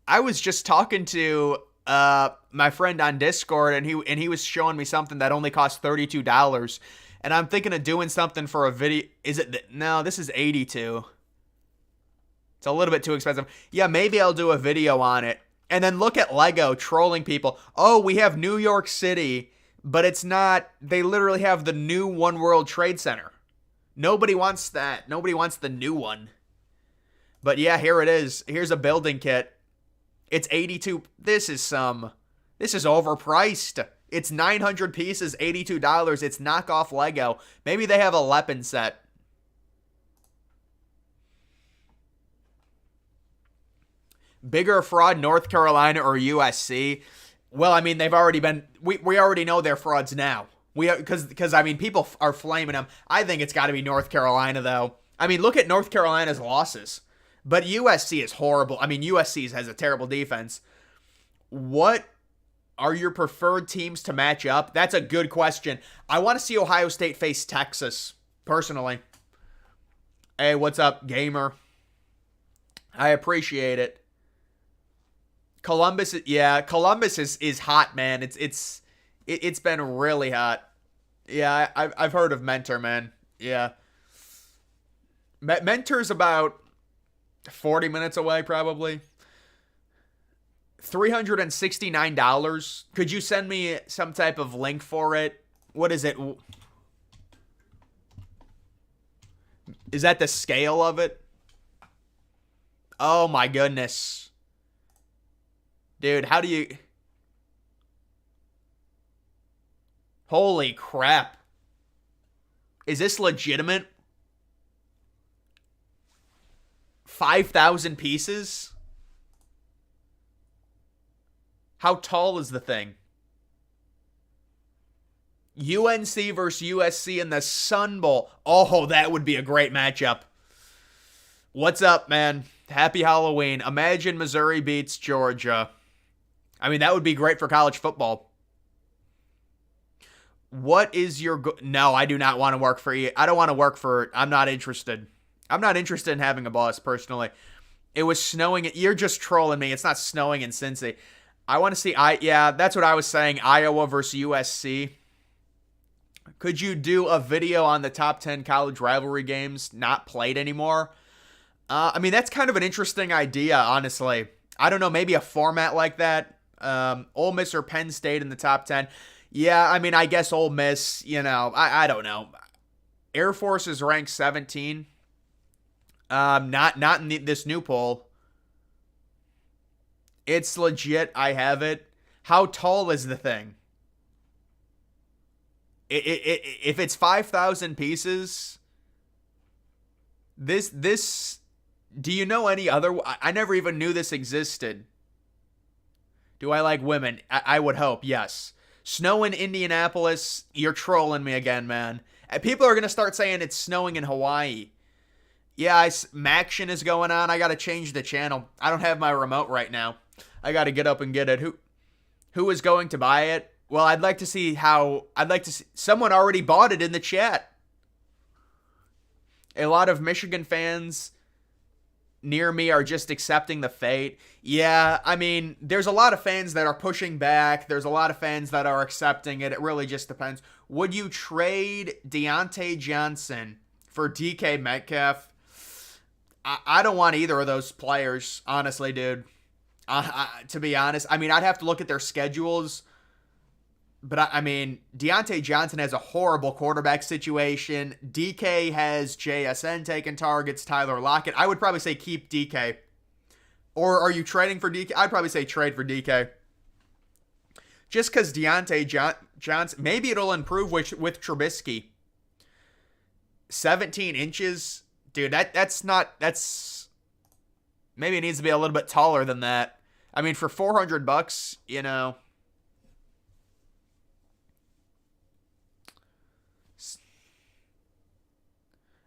I was just talking to my friend on Discord, and he was showing me something that only cost $32. And I'm thinking of doing something for a video. No, this is 82. It's a little bit too expensive. Yeah, maybe I'll do a video on it. And then look at Lego trolling people. Oh, we have New York City, but it's not. They literally have the new One World Trade Center. Nobody wants that. Nobody wants the new one. But yeah, here it is. Here's a building kit. It's 82. This is overpriced. It's 900 pieces, $82. It's knockoff Lego. Maybe they have a Lepin set. Bigger fraud, North Carolina or USC? Well, I mean, they've already been. We already know they're frauds now. Because I mean, people are flaming them. I think it's got to be North Carolina though. I mean, look at North Carolina's losses. But USC is horrible. I mean, USC has a terrible defense. What are your preferred teams to match up? That's a good question. I want to see Ohio State face Texas, personally. Hey, what's up, gamer? I appreciate it. Columbus is hot, man. It's been really hot. Yeah, I've heard of Mentor, man. Yeah. Mentor's about 40 minutes away, probably. $369. Could you send me some type of link for it? What is it? Is that the scale of it? Oh my goodness. Dude, how do you... Holy crap. Is this legitimate? 5,000 pieces? How tall is the thing? UNC versus USC in the Sun Bowl. Oh, that would be a great matchup. What's up, man? Happy Halloween. Imagine Missouri beats Georgia. I mean, that would be great for college football. What is your... No, I do not want to work for... I don't want to work for... I'm not interested. I'm not interested in having a boss, personally. It was snowing... You're just trolling me. It's not snowing in Cincy. I want to see... Yeah, that's what I was saying. Iowa versus USC. Could you do a video on the top 10 college rivalry games not played anymore? I mean, that's kind of an interesting idea, honestly. I don't know, maybe a format like that. Ole Miss or Penn State in the top 10. Yeah, I mean, I guess Ole Miss, you know, I don't know. Air Force is ranked 17. Not in this new poll. It's legit. I have it. How tall is the thing? If it's 5,000 pieces, this, do you know any other? I never even knew this existed. Do I like women? I would hope, yes. Snow in Indianapolis, you're trolling me again, man. People are going to start saying it's snowing in Hawaii. Yeah, Maction is going on. I got to change the channel. I don't have my remote right now. I got to get up and get it. Who is going to buy it? Well, I'd like to see how... Someone already bought it in the chat. A lot of Michigan fans near me are just accepting the fate. Yeah, I mean, there's a lot of fans that are pushing back. There's a lot of fans that are accepting it. It really just depends. Would you trade Deontay Johnson for DK Metcalf? I don't want either of those players, honestly, dude. To be honest. I mean, I'd have to look at their schedules. But, I mean, Deontay Johnson has a horrible quarterback situation. DK has JSN taking targets, Tyler Lockett. I would probably say keep DK. Or are you trading for DK? I'd probably say trade for DK. Just because Deontay Johnson, maybe it'll improve with Trubisky. 17 inches. Dude, that's maybe it needs to be a little bit taller than that. I mean, for $400, you know...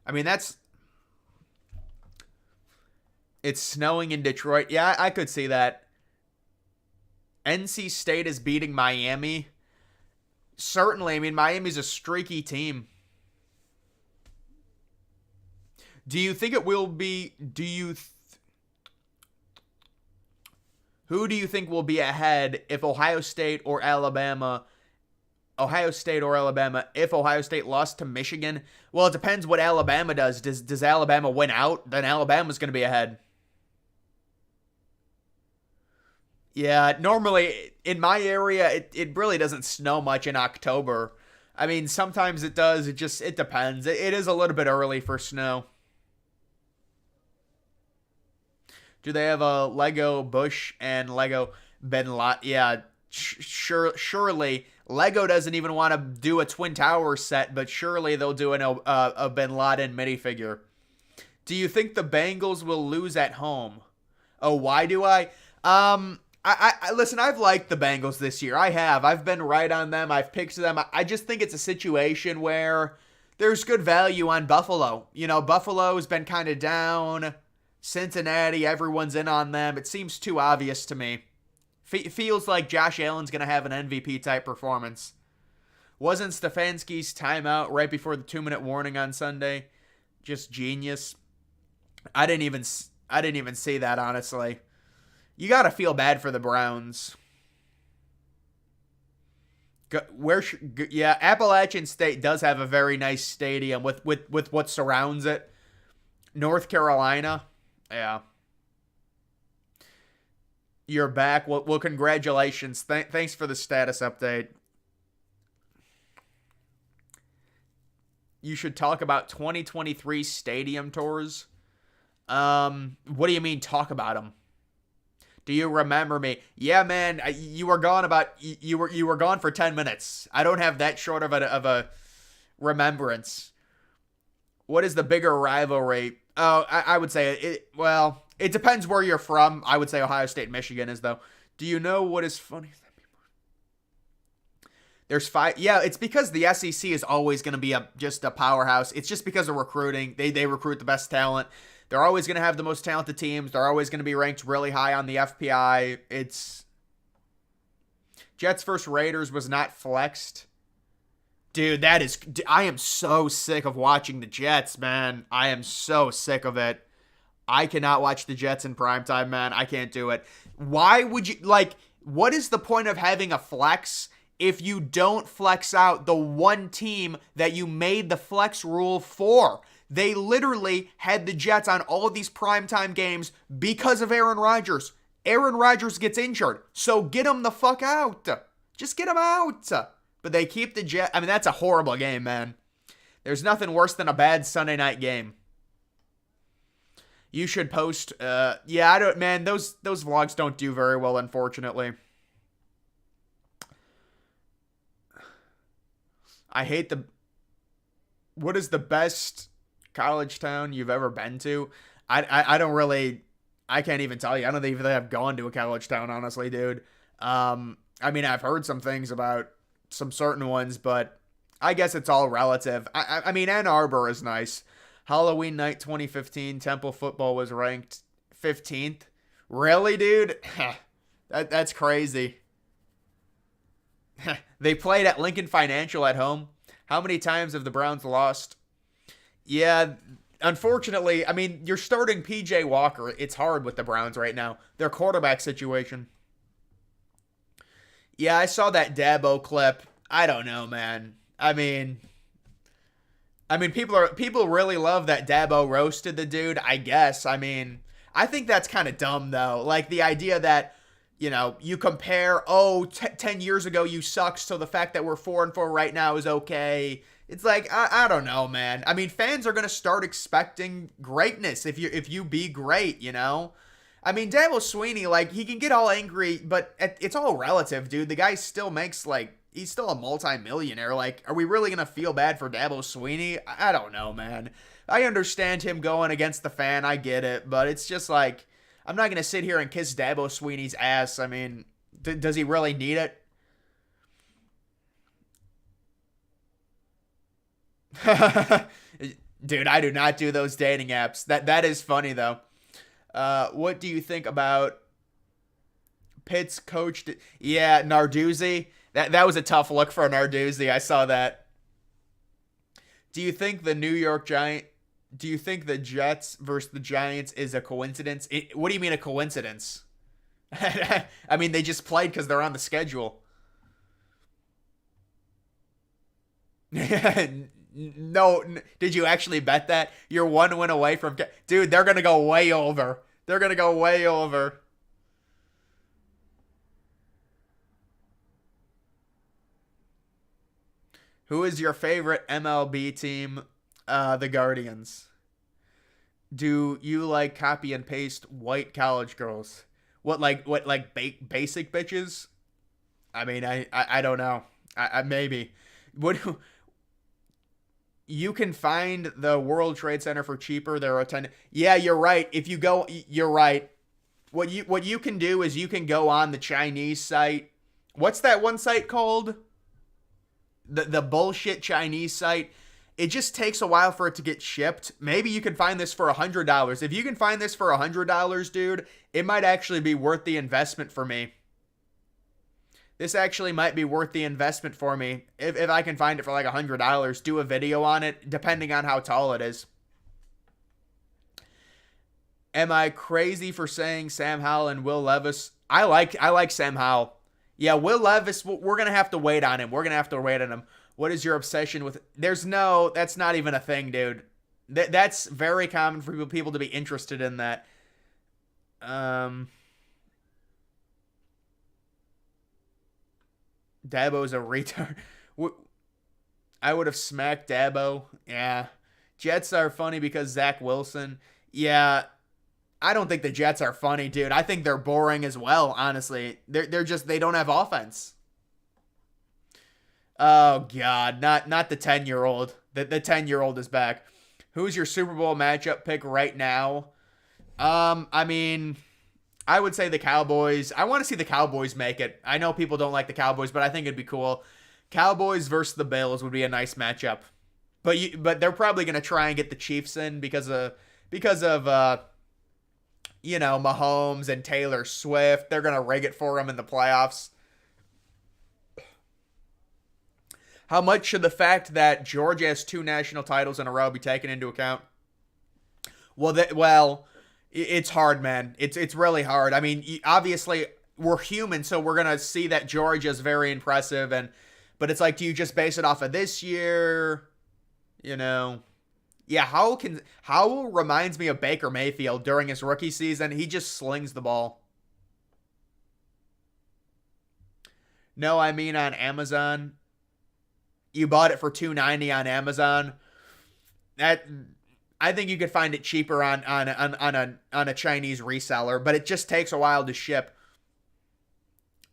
I mean, it's snowing in Detroit. Yeah, I could see that. NC State is beating Miami. Certainly, I mean, Miami's a streaky team. Do you think it will be... Who do you think will be ahead if Ohio State or Alabama... if Ohio State lost to Michigan? Well, it depends what Alabama does. Does Alabama win out? Then Alabama's going to be ahead. Yeah, normally in my area, it really doesn't snow much in October. I mean, sometimes it does. It depends. It is a little bit early for snow. Do they have a Lego Bush and Lego Ben Lot? Yeah, surely. Lego doesn't even want to do a Twin Towers set, but surely they'll do a Bin Laden minifigure. Do you think the Bengals will lose at home? Oh, why do I? Listen. I've liked the Bengals this year. I have. I've been right on them. I've picked them. I just think it's a situation where there's good value on Buffalo. You know, Buffalo's been kind of down. Cincinnati, everyone's in on them. It seems too obvious to me. Feels like Josh Allen's going to have an MVP type performance. Wasn't Stefanski's timeout right before the 2-minute warning on Sunday just genius? I didn't even see that, honestly. You got to feel bad for the Browns. Appalachian State does have a very nice stadium with what surrounds it. North Carolina, yeah. You're back. Well, congratulations. Thanks for the status update. You should talk about 2023 stadium tours. What do you mean talk about them? Do you remember me? Yeah, man, you were gone you were gone for 10 minutes. I don't have that short of a remembrance. What is the bigger rivalry? Oh, I would say it depends where you're from. I would say Ohio State, Michigan is though. Do you know what is funny? There's 5. Yeah, it's because the SEC is always going to be just a powerhouse. It's just because of recruiting. They recruit the best talent. They're always going to have the most talented teams. They're always going to be ranked really high on the FPI. It's Jets versus Raiders was not flexed. Dude, I am so sick of watching the Jets, man. I am so sick of it. I cannot watch the Jets in primetime, man. I can't do it. Why would you, what is the point of having a flex if you don't flex out the one team that you made the flex rule for? They literally had the Jets on all of these primetime games because of Aaron Rodgers. Aaron Rodgers gets injured, so get him the fuck out. Just get him out. But they keep the Jets. I mean, that's a horrible game, man. There's nothing worse than a bad Sunday night game. You should post. I don't. Man, those vlogs don't do very well, unfortunately. I hate the. What is the best college town you've ever been to? I don't really. I can't even tell you. I don't even think I've gone to a college town, honestly, dude. I mean, I've heard some things about some certain ones, but I guess it's all relative. I mean, Ann Arbor is nice. Halloween night 2015, Temple football was ranked 15th. Really, dude? That's crazy. They played at Lincoln Financial at home. How many times have the Browns lost? Yeah, unfortunately, I mean, you're starting PJ Walker. It's hard with the Browns right now. Their quarterback situation. Yeah, I saw that Dabo clip. I don't know, man. I mean, people really love that Dabo roasted the dude, I guess. I mean, I think that's kind of dumb, though. Like, the idea that, you compare, 10 years ago you sucked, so the fact that we're 4-4 right now is okay. It's like, I don't know, man. I mean, fans are going to start expecting greatness if you be great, I mean, Dabo Sweeney, he can get all angry, but it's all relative, dude. The guy still makes, he's still a multi-millionaire. Are we really going to feel bad for Dabo Sweeney? I don't know, man. I understand him going against the fan. I get it. But it's just I'm not going to sit here and kiss Dabo Sweeney's ass. I mean, does he really need it? Dude, I do not do those dating apps. That is funny, though. What do you think about Pitt's coach? Yeah, Narduzzi. That was a tough look for Narduzzi. I saw that. Do you think the Jets versus the Giants is a coincidence? What do you mean a coincidence? I mean, they just played because they're on the schedule. No, did you actually bet that? You're 1 win away from... Dude, they're going to go way over. They're going to go way over. Who is your favorite MLB team? The Guardians. Do you copy and paste white college girls? What basic bitches? I mean, I don't know. I maybe. You can find the World Trade Center for cheaper. There are 10. Yeah, you're right. You're right. What you can do is you can go on the Chinese site. What's that one site called? The bullshit Chinese site. It just takes a while for it to get shipped. Maybe you can find this for $100. If you can find this for $100, dude, it might actually be worth the investment for me. This actually might be worth the investment for me. If I can find it for like $100, do a video on it, depending on how tall it is. Am I crazy for saying Sam Howell and Will Levis? I like Sam Howell. Yeah, Will Levis, we're going to have to wait on him. We're going to have to wait on him. What is your obsession with... That's not even a thing, dude. That's very common for people to be interested in that. Dabo's a retard. I would have smacked Dabo. Yeah. Jets are funny because Zach Wilson. Yeah. I don't think the Jets are funny, dude. I think they're boring as well, honestly. They don't have offense. Oh God, not the 10-year-old. The 10-year-old is back. Who's your Super Bowl matchup pick right now? I mean, I would say the Cowboys. I want to see the Cowboys make it. I know people don't like the Cowboys, but I think it'd be cool. Cowboys versus the Bills would be a nice matchup. But they're probably gonna try and get the Chiefs in because of Mahomes and Taylor Swift. They're gonna rig it for them in the playoffs. How much should the fact that Georgia has 2 national titles in a row be taken into account? Well, it's hard, man. It's really hard. I mean, obviously we're human, so we're gonna see that Georgia's very impressive, but it's like, do you just base it off of this year? Yeah. Howell reminds me of Baker Mayfield during his rookie season. He just slings the ball. No, I mean on Amazon. You bought it for $2.90 on Amazon. I think you could find it cheaper on a Chinese reseller, but it just takes a while to ship.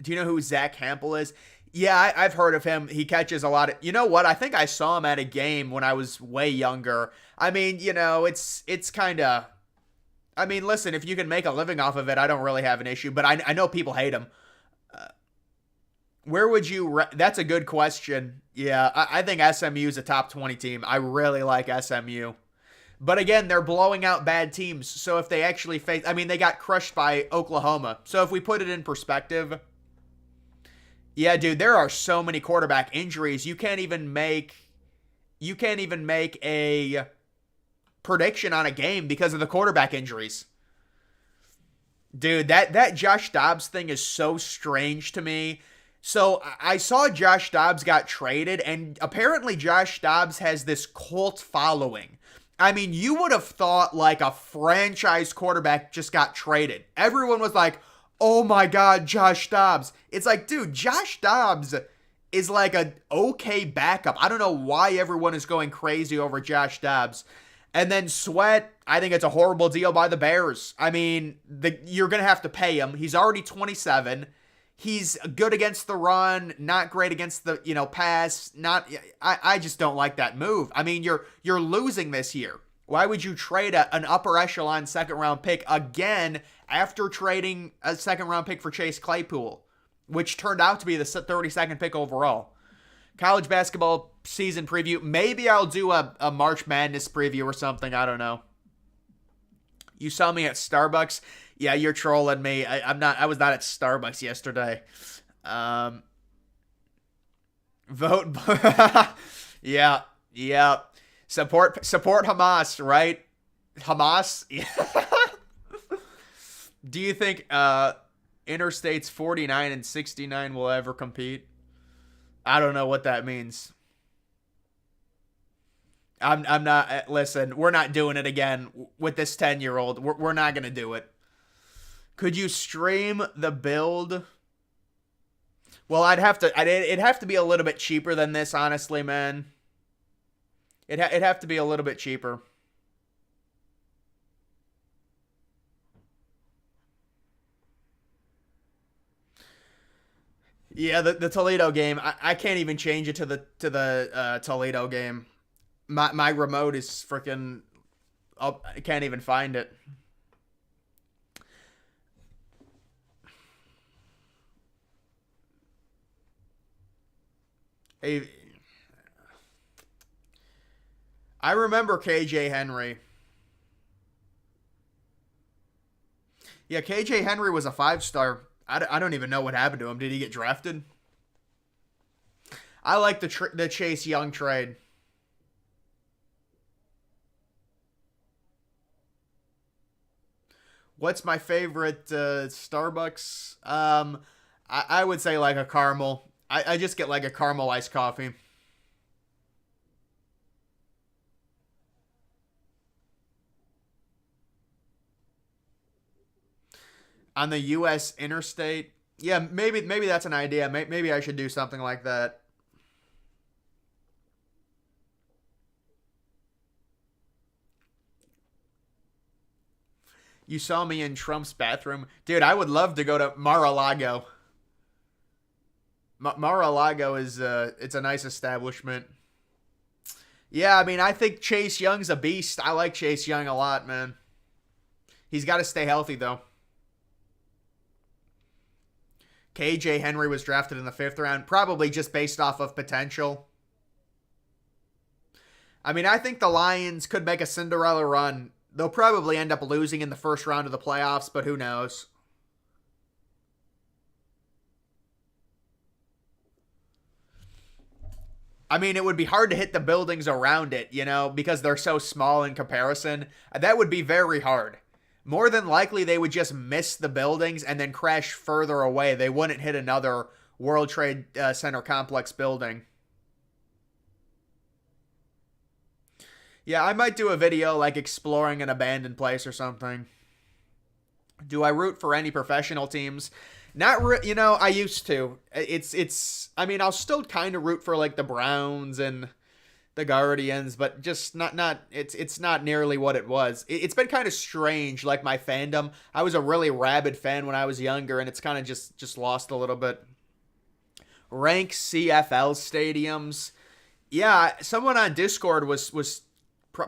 Do you know who Zach Hampel is? Yeah, I've heard of him. He catches a lot of... You know what? I think I saw him at a game when I was way younger. I mean, it's kind of... I mean, listen, if you can make a living off of it, I don't really have an issue, but I know people hate him. Where would you... That's a good question. Yeah, I think SMU is a top 20 team. I really like SMU. But again, they're blowing out bad teams. So if they actually face... I mean, they got crushed by Oklahoma. So if we put it in perspective... Yeah, dude, there are so many quarterback injuries. You can't even make a prediction on a game because of the quarterback injuries. Dude, that Josh Dobbs thing is so strange to me. So I saw Josh Dobbs got traded, and apparently Josh Dobbs has this cult following. I mean, you would have thought like a franchise quarterback just got traded. Everyone was like, oh my God, Josh Dobbs. It's like, dude, Josh Dobbs is like an okay backup. I don't know why everyone is going crazy over Josh Dobbs. And then Sweat, I think it's a horrible deal by the Bears. I mean, you're going to have to pay him. He's already 27. He's good against the run, not great against the, pass. I just don't like that move. I mean, you're losing this year. Why would you trade an upper echelon second round pick again after trading a second round pick for Chase Claypool, which turned out to be the 32nd pick overall? College basketball season preview. Maybe I'll do a March Madness preview or something. I don't know. You saw me at Starbucks. Yeah, you're trolling me. I was not at Starbucks yesterday. Vote. Yeah. Support Hamas, right? Hamas. Do you think Interstates 49 and 69 will ever compete? I don't know what that means. I'm not. Listen, we're not doing it again with this 10-year-old. We're not gonna do it. Could you stream the build? Well, it'd have to be a little bit cheaper than this, honestly, man. It'd have to be a little bit cheaper. Yeah, the Toledo game. I can't even change it to the Toledo game. My remote is freaking up. I can't even find it. A, I remember KJ Henry. Yeah, KJ Henry was a 5-star. I don't even know what happened to him. Did he get drafted? I like the Chase Young trade. What's my favorite Starbucks? I would say like a caramel. I just get like a caramel iced coffee. On the U.S. interstate. Yeah, maybe that's an idea. Maybe I should do something like that. You saw me in Trump's bathroom. Dude, I would love to go to Mar-a-Lago. Mar-a-Lago is it's a nice establishment. Yeah, I mean, I think Chase Young's a beast. I like Chase Young a lot, man. He's got to stay healthy though. KJ Henry was drafted in the 5th round, probably just based off of potential. I mean, I think the Lions could make a Cinderella run. They'll probably end up losing in the first round of the playoffs, but who knows? I mean, it would be hard to hit the buildings around it, you know, because they're so small in comparison. That would be very hard. More than likely, they would just miss the buildings and then crash further away. They wouldn't hit another World Trade Center complex building. Yeah, I might do a video like exploring an abandoned place or something. Do I root for any professional teams? You know, I used to. I mean, I'll still kind of root for like the Browns and the Guardians, but just not it's not nearly what it was. It's been kind of strange, like my fandom. I was a really rabid fan when I was younger, and it's kind of just lost a little bit. Rank CFL stadiums. Yeah, someone on Discord was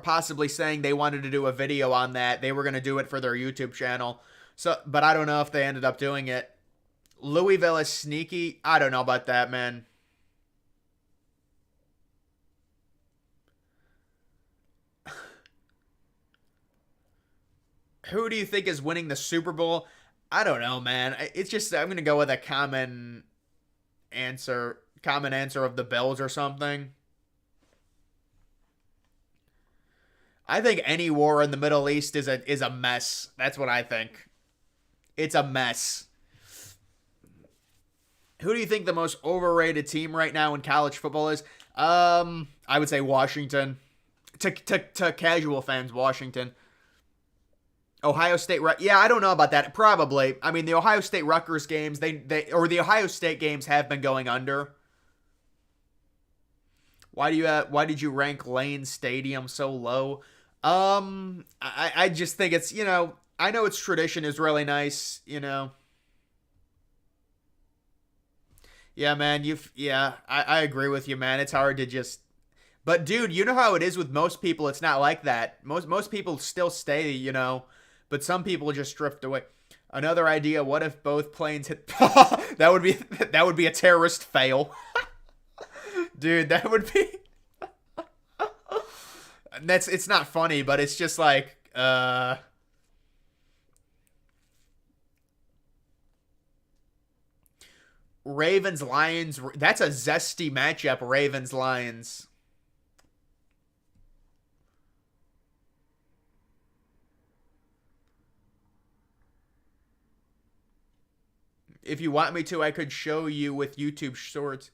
possibly saying they wanted to do a video on that. They were going to do it for their YouTube channel. So, but I don't know if they ended up doing it. Louisville is sneaky. I don't know about that, man. Who do you think is winning the Super Bowl? I don't know, man. It's just I'm going to go with a common answer of the Bills or something. I think any war in the Middle East is a mess. That's what I think. It's a mess. Who do you think the most overrated team right now in college football is? I would say Washington. To casual fans, Washington. Ohio State, yeah, I don't know about that. Probably. I mean, the Ohio State Rutgers games, the Ohio State games have been going under. Why did you rank Lane Stadium so low? I just think it's, you know, I know its tradition is really nice, you know. Yeah, man, I agree with you, man. It's hard to just, but dude, you know how it is with most people. It's not like that. Most people still stay, you know, but some people just drift away. Another idea: what if both planes hit? that would be a terrorist fail, dude. That would be. It's not funny, but it's just like Ravens Lions. That's a zesty matchup. Ravens Lions. If you want me to, I could show you with YouTube Shorts.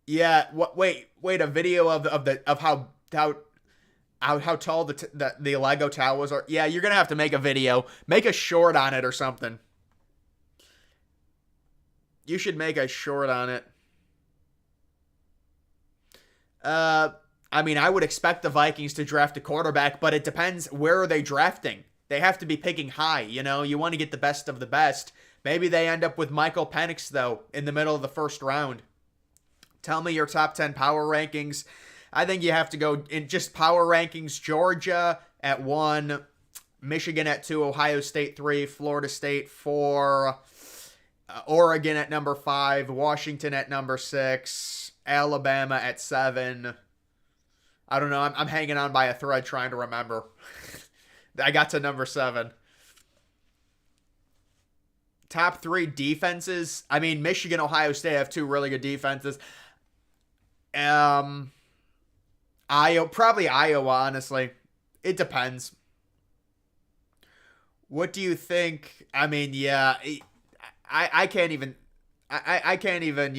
Yeah. What? Wait. A video of how tall the Lego towers are. Yeah, you're gonna have to make a video. Make a short on it or something. You should make a short on it. I mean, I would expect the Vikings to draft a quarterback, but it depends where are they drafting. They have to be picking high, you know? You want to get the best of the best. Maybe they end up with Michael Penix, though, in the middle of the first round. Tell me your top 10 power rankings. I think you have to go in just power rankings. Georgia at 1, Michigan at 2, Ohio State 3, Florida State 4, Oregon at number 5, Washington at number 6, Alabama at 7. I don't know. I'm hanging on by a thread trying to remember. I got to number 7. Top 3 defenses. I mean, Michigan, Ohio State have 2 really good defenses. Probably Iowa, honestly. It depends. What do you think? I mean, yeah, I can't even, I can't even,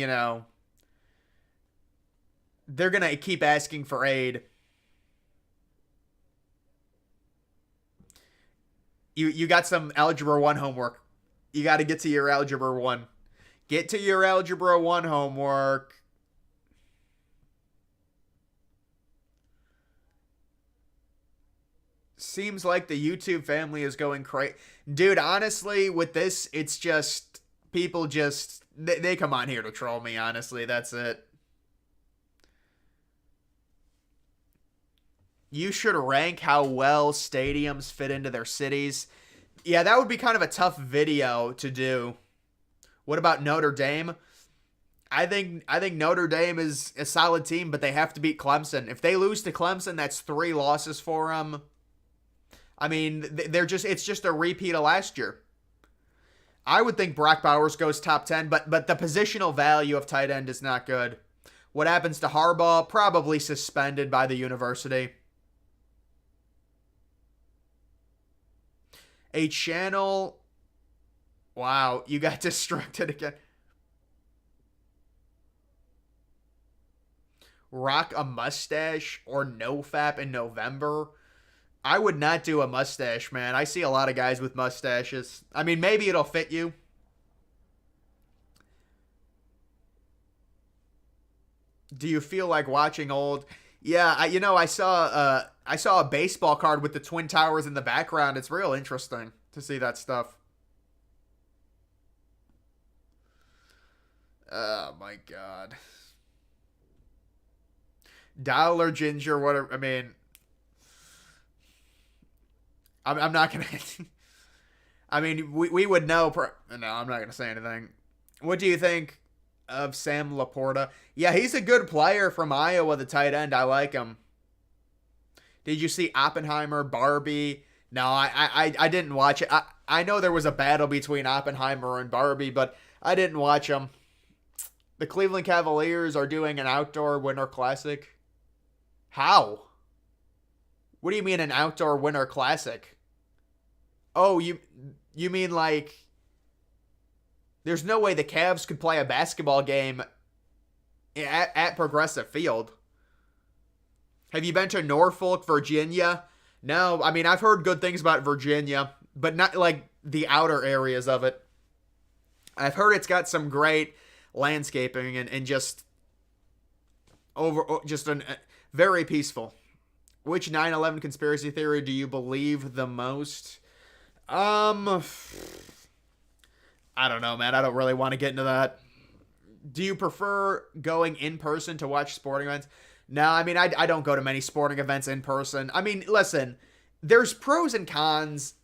they're going to keep asking for aid. You got some Algebra 1 homework. You got to get to your Algebra 1. Get to your Algebra 1 homework. Seems like the YouTube family is going crazy. Dude, honestly, with this, it's just, people just, they come on here to troll me, honestly. That's it. You should rank how well stadiums fit into their cities. Yeah, that would be kind of a tough video to do. What about Notre Dame? I think Notre Dame is a solid team, but they have to beat Clemson. If they lose to Clemson, that's 3 losses for them. I mean, it's just a repeat of last year. I would think Brock Bowers goes top 10, but the positional value of tight end is not good. What happens to Harbaugh? Probably suspended by the university. A channel. Wow, you got distracted again. Rock a mustache or nofap in November. I would not do a mustache, man. I see a lot of guys with mustaches. I mean, maybe it'll fit you. Do you feel like watching old? Yeah, I saw a baseball card with the Twin Towers in the background. It's real interesting to see that stuff. Oh my god. Dollar Ginger, whatever. I mean, I'm not gonna. I mean, we would know. No, I'm not gonna say anything. What do you think of Sam Laporta? Yeah, he's a good player from Iowa, the tight end. I like him. Did you see Oppenheimer, Barbie? No, I didn't watch it. I know there was a battle between Oppenheimer and Barbie, but I didn't watch them. The Cleveland Cavaliers are doing an outdoor winter classic. How? What do you mean an outdoor winter classic? Oh, you mean like there's no way the Cavs could play a basketball game at Progressive Field. Have you been to Norfolk, Virginia? No, I mean, I've heard good things about Virginia, but not like the outer areas of it. I've heard it's got some great landscaping and just very peaceful. Which 9/11 conspiracy theory do you believe the most? I don't know, man. I don't really want to get into that. Do you prefer going in person to watch sporting events? No, I mean, I don't go to many sporting events in person. I mean, listen, there's pros and cons,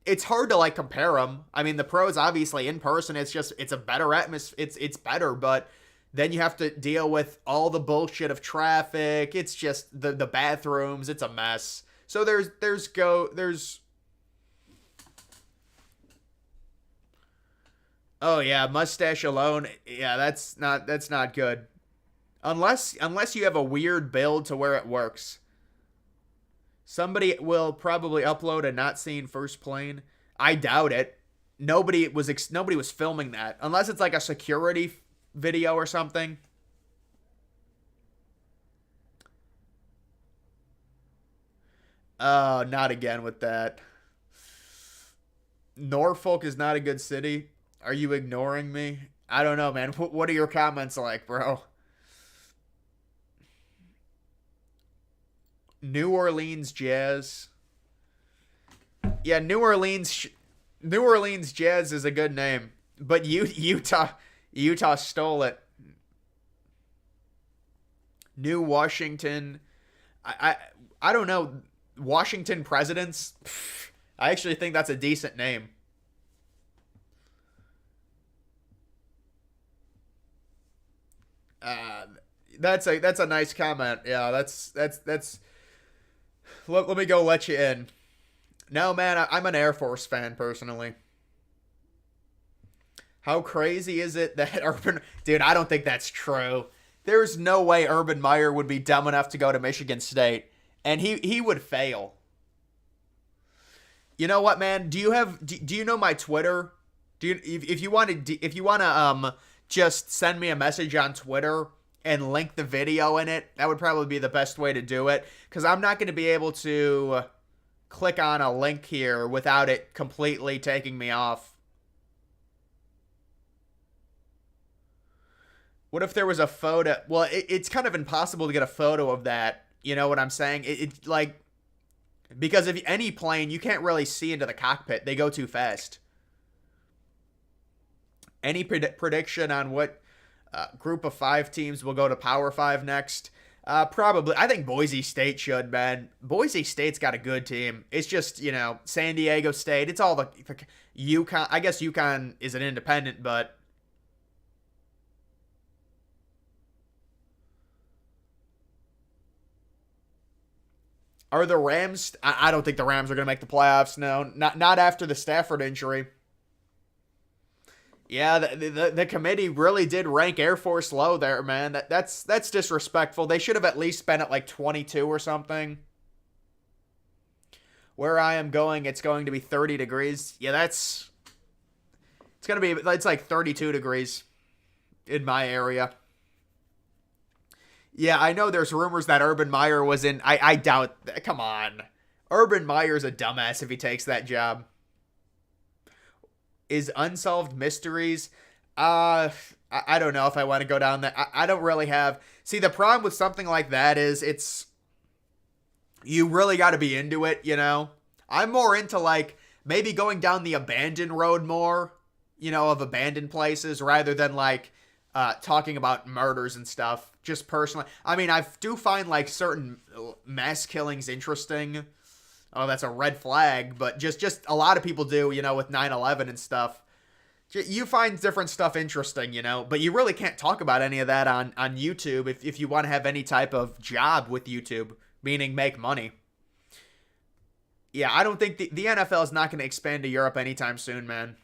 it's hard to like compare them. I mean, the pros obviously in person, it's a better atmosphere. It's better, but then you have to deal with all the bullshit of traffic. It's just the bathrooms. It's a mess. So there's oh yeah, mustache alone. Yeah, that's not good. Unless you have a weird build to where it works. Somebody will probably upload a not seen first plane. I doubt it. Nobody was filming that unless it's like a security video or something. Oh, not again with that. Norfolk is not a good city. Are you ignoring me? I don't know, man. What are your comments like, bro? New Orleans Jazz. Yeah, New Orleans Jazz is a good name, but Utah stole it. New Washington. I don't know. Washington Presidents. I actually think that's a decent name. Uh, that's a nice comment. Yeah, that's. Let me go let you in. No, man, I'm an Air Force fan personally. How crazy is it that Urban? Dude, I don't think that's true. There's no way Urban Meyer would be dumb enough to go to Michigan State, and he would fail. You know what, man? Do you know my Twitter? Do you if you want to just send me a message on Twitter and link the video in it, that would probably be the best way to do it, cuz I'm not going to be able to click on a link here without it completely taking me off. What if there was a photo? Well, it's kind of impossible to get a photo of that. You know what I'm saying? It's like, because if any plane, you can't really see into the cockpit. They go too fast. Any prediction on what group of 5 teams will go to Power 5 next? Probably. I think Boise State should, man. Boise State's got a good team. It's just, San Diego State. It's all the UConn. I guess UConn is an independent, but are the Rams? I don't think the Rams are going to make the playoffs. No, not after the Stafford injury. Yeah, the committee really did rank Air Force low there, man. That's disrespectful. They should have at least been at like 22 or something. Where I am going, it's going to be 30 degrees. Yeah, it's like 32 degrees in my area. Yeah, I know there's rumors that Urban Meyer was in. I doubt. Come on. Urban Meyer's a dumbass if he takes that job. Is Unsolved Mysteries? I don't know if I want to go down that. I don't really have. See, the problem with something like that is you really got to be into it, I'm more into like maybe going down the abandoned road more, of abandoned places rather than like talking about murders and stuff. Just personally, I mean, I do find like certain mass killings interesting. Oh, that's a red flag, but just a lot of people do, with 9/11 and stuff. You find different stuff interesting, but you really can't talk about any of that on YouTube if you want to have any type of job with YouTube, meaning make money. Yeah, I don't think the NFL is not going to expand to Europe anytime soon, man.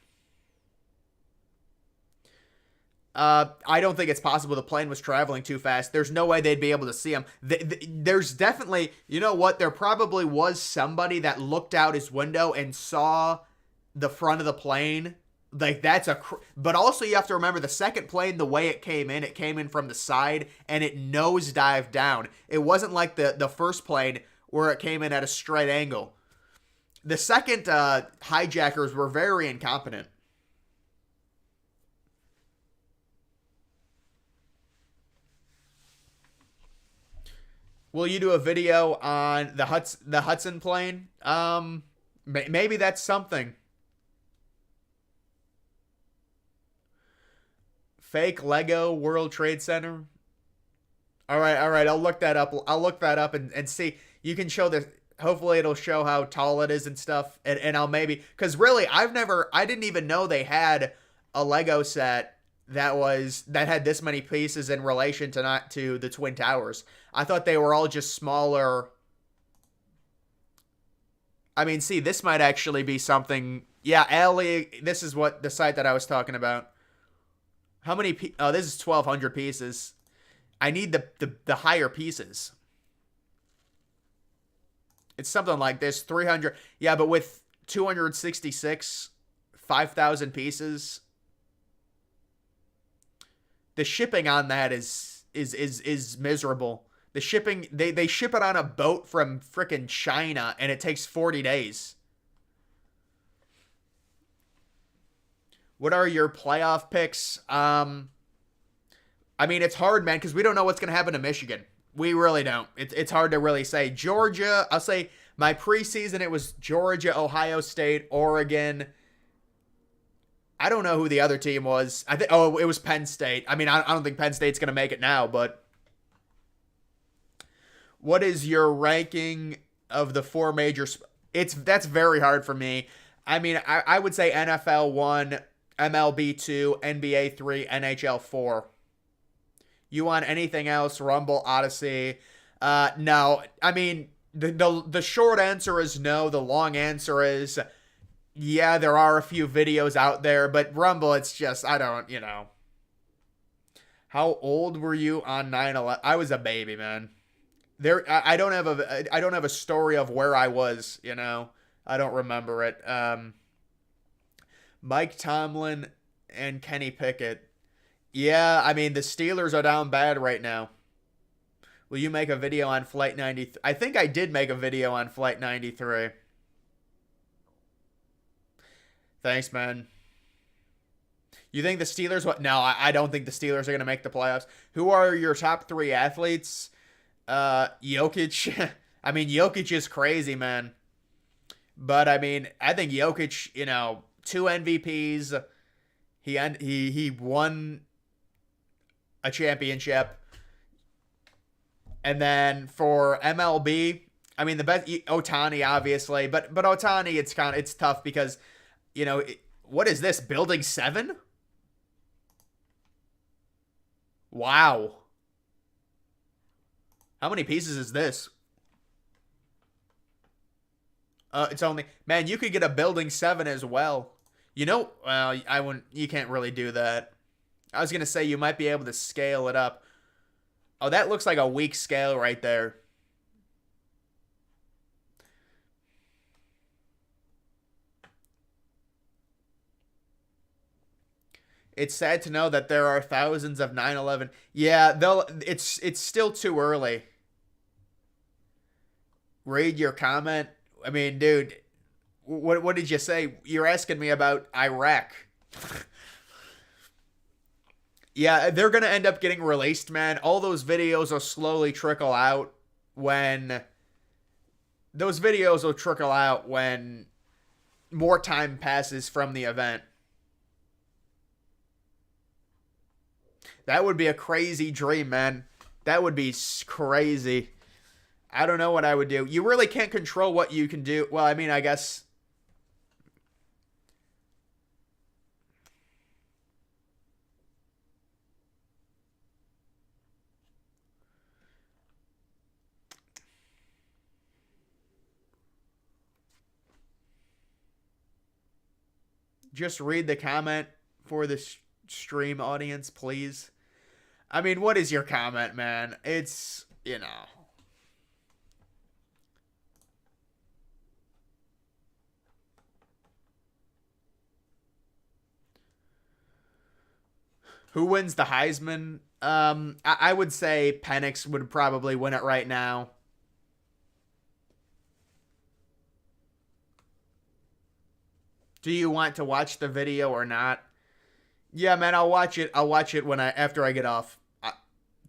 I don't think it's possible. The plane was traveling too fast. There's no way they'd be able to see him. There's definitely, you know what? There probably was somebody that looked out his window and saw the front of the plane. Like, but also you have to remember the second plane, the way it came in from the side and it nosedived down. It wasn't like the first plane where it came in at a straight angle. The second hijackers were very incompetent. Will you do a video on the Hudson plane? Maybe that's something. Fake Lego World Trade Center. All right. I'll look that up. I'll look that up and see. You can show the. Hopefully it'll show how tall it is and stuff. And I'll because really I didn't even know they had a Lego set that had this many pieces in relation to the Twin Towers. I thought they were all just smaller. I mean, see, this might actually be something. Yeah, Ellie, this is what the site that I was talking about. How many this is 1,200 pieces. I need the higher pieces. It's something like this, 300. Yeah, but with 266, 5,000 pieces. The shipping on that is miserable. The shipping, they ship it on a boat from frickin' China, and it takes 40 days. What are your playoff picks? I mean, it's hard, man, because we don't know what's going to happen to Michigan. We really don't. It's hard to really say. Georgia, I'll say my preseason, it was Georgia, Ohio State, Oregon. I don't know who the other team was. It was Penn State. I mean, I don't think Penn State's going to make it now, but what is your ranking of the 4 major? That's very hard for me. I mean, I would say NFL 1, MLB 2, NBA 3, NHL 4. You want anything else? Rumble, Odyssey? No. I mean, the short answer is no. The long answer is yeah, there are a few videos out there, but Rumble, it's just, I don't, you know. How old were you on 9/11? I was a baby, man. I don't have a story of where I was, you know. I don't remember it. Mike Tomlin and Kenny Pickett. Yeah, I mean, the Steelers are down bad right now. Will you make a video on Flight 93? I think I did make a video on Flight 93. Thanks, man. You think the Steelers? What? No, I don't think the Steelers are going to make the playoffs. Who are your top 3 athletes? Jokic. I mean, Jokic is crazy, man. But I mean, I think Jokic, you know, 2 MVPs. He won a championship. And then for MLB, I mean, the best Ohtani, obviously, but Ohtani, it's tough because, you know, what is this, building 7? Wow. How many pieces is this? It's only, man, you could get a building 7 as well. You know, well, I wouldn't, you can't really do that. I was going to say you might be able to scale it up. Oh, that looks like a weak scale right there. It's sad to know that there are thousands of 9/11. Yeah, it's still too early. Read your comment. I mean, dude, what did you say? You're asking me about Iraq. Yeah, they're going to end up getting released, man. All those videos will slowly trickle out when more time passes from the event. That would be a crazy dream, man. That would be crazy. I don't know what I would do. You really can't control what you can do. Well, I mean, I guess. Just read the comment for the stream audience, please. I mean, what is your comment, man? It's, you know. Who wins the Heisman? I would say Penix would probably win it right now. Do you want to watch the video or not? Yeah, man, I'll watch it. I'll watch it after I get off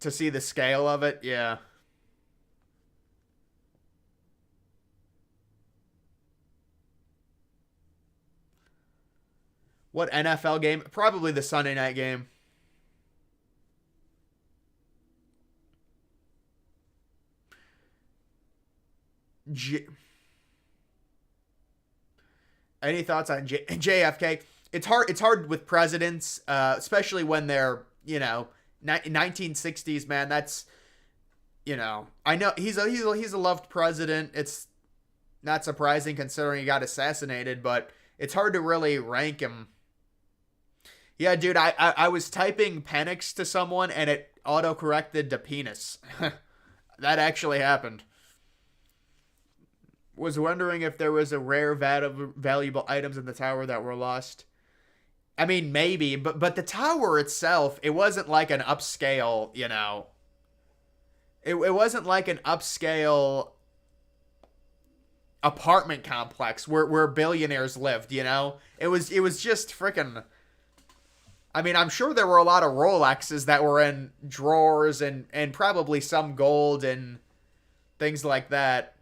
to see the scale of it. Yeah. What NFL game? Probably the Sunday night game. Any thoughts on JFK? It's hard with presidents, especially when they're, you know, 1960s, man. That's, you know, I know he's a loved president. It's not surprising considering he got assassinated, but it's hard to really rank him. Yeah, dude, I was typing Penix to someone and it auto-corrected to penis. That actually happened. Was wondering if there was a rare valuable items in the tower that were lost. I mean, maybe, but the tower itself, it wasn't like an upscale, you know. It wasn't like an upscale apartment complex where billionaires lived, you know. It was just freaking. I mean, I'm sure there were a lot of Rolexes that were in drawers and probably some gold and things like that.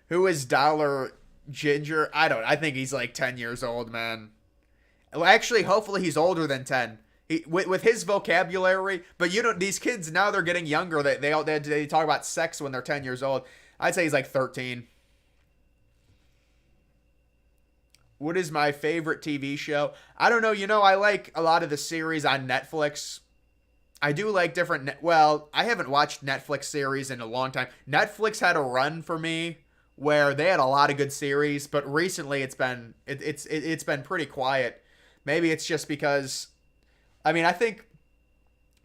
Who is Dollar Ginger? I think he's like 10 years old, man. Well, actually, hopefully he's older than 10. With his vocabulary, but you know, these kids now they're getting younger. They talk about sex when they're 10 years old. I'd say he's like 13. What is my favorite TV show? I don't know. You know, I like a lot of the series on Netflix. I do like different. Well, I haven't watched Netflix series in a long time. Netflix had a run for me where they had a lot of good series, but recently it's been pretty quiet. Maybe it's just because I mean I think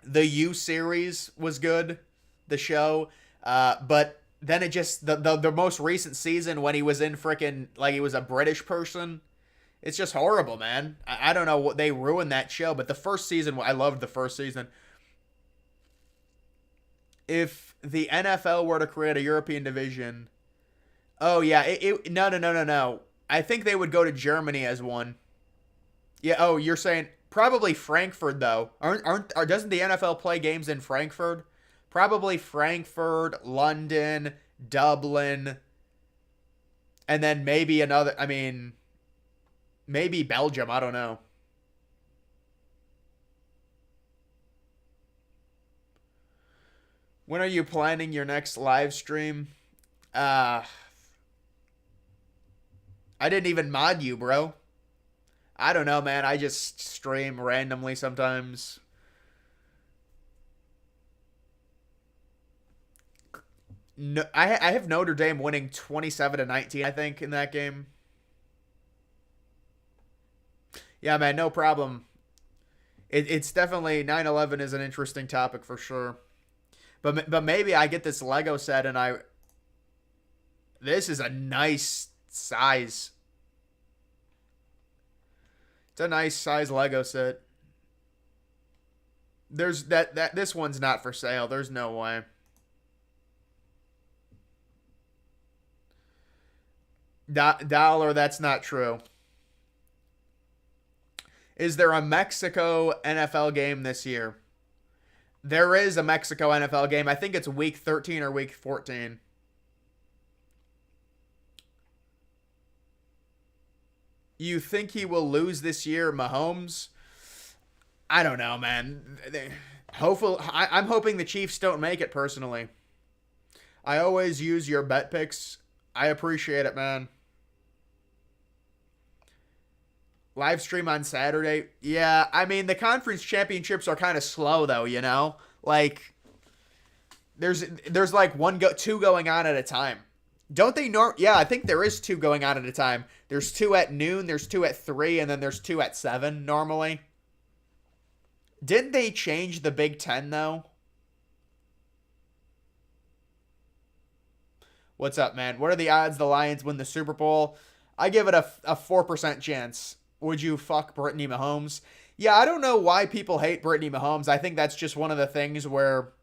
the You series was good, the show, but then it just the most recent season when he was in frickin' like he was a British person. It's just horrible, man. I don't know what they ruined that show, but the first season I loved the first season. If the NFL were to create a European division, oh yeah, no. I think they would go to Germany as one. Yeah. Oh, you're saying probably Frankfurt though. Doesn't the NFL play games in Frankfurt? Probably Frankfurt, London, Dublin, and then maybe another. I mean, maybe Belgium. I don't know. When are you planning your next live stream? Uh, I didn't even mod you, bro. I don't know, man. I just stream randomly sometimes. No, I have Notre Dame winning 27-19, I think, in that game. Yeah, man, no problem. It's definitely 9/11 is an interesting topic for sure. But maybe I get this Lego set and I this is a nice size. It's a nice size Lego set. There's that this one's not for sale. There's no way. Dollar, that's not true. Is there a Mexico NFL game this year? There is a Mexico NFL game. I think it's week 13 or week 14. You think he will lose this year, Mahomes? I don't know, man. Hopefully, I'm hoping the Chiefs don't make it personally. I always use your bet picks. I appreciate it, man. Live stream on Saturday. Yeah, I mean the conference championships are kind of slow though, you know? Like there's like two going on at a time. Don't they Yeah, I think there is two going on at a time. There's two at noon, there's two at 3, and then there's two at 7 normally. Didn't they change the Big 10 though? What's up, man? What are the odds the Lions win the Super Bowl? I give it a 4% chance. Would you fuck Brittany Mahomes? Yeah, I don't know why people hate Brittany Mahomes. I think that's just one of the things where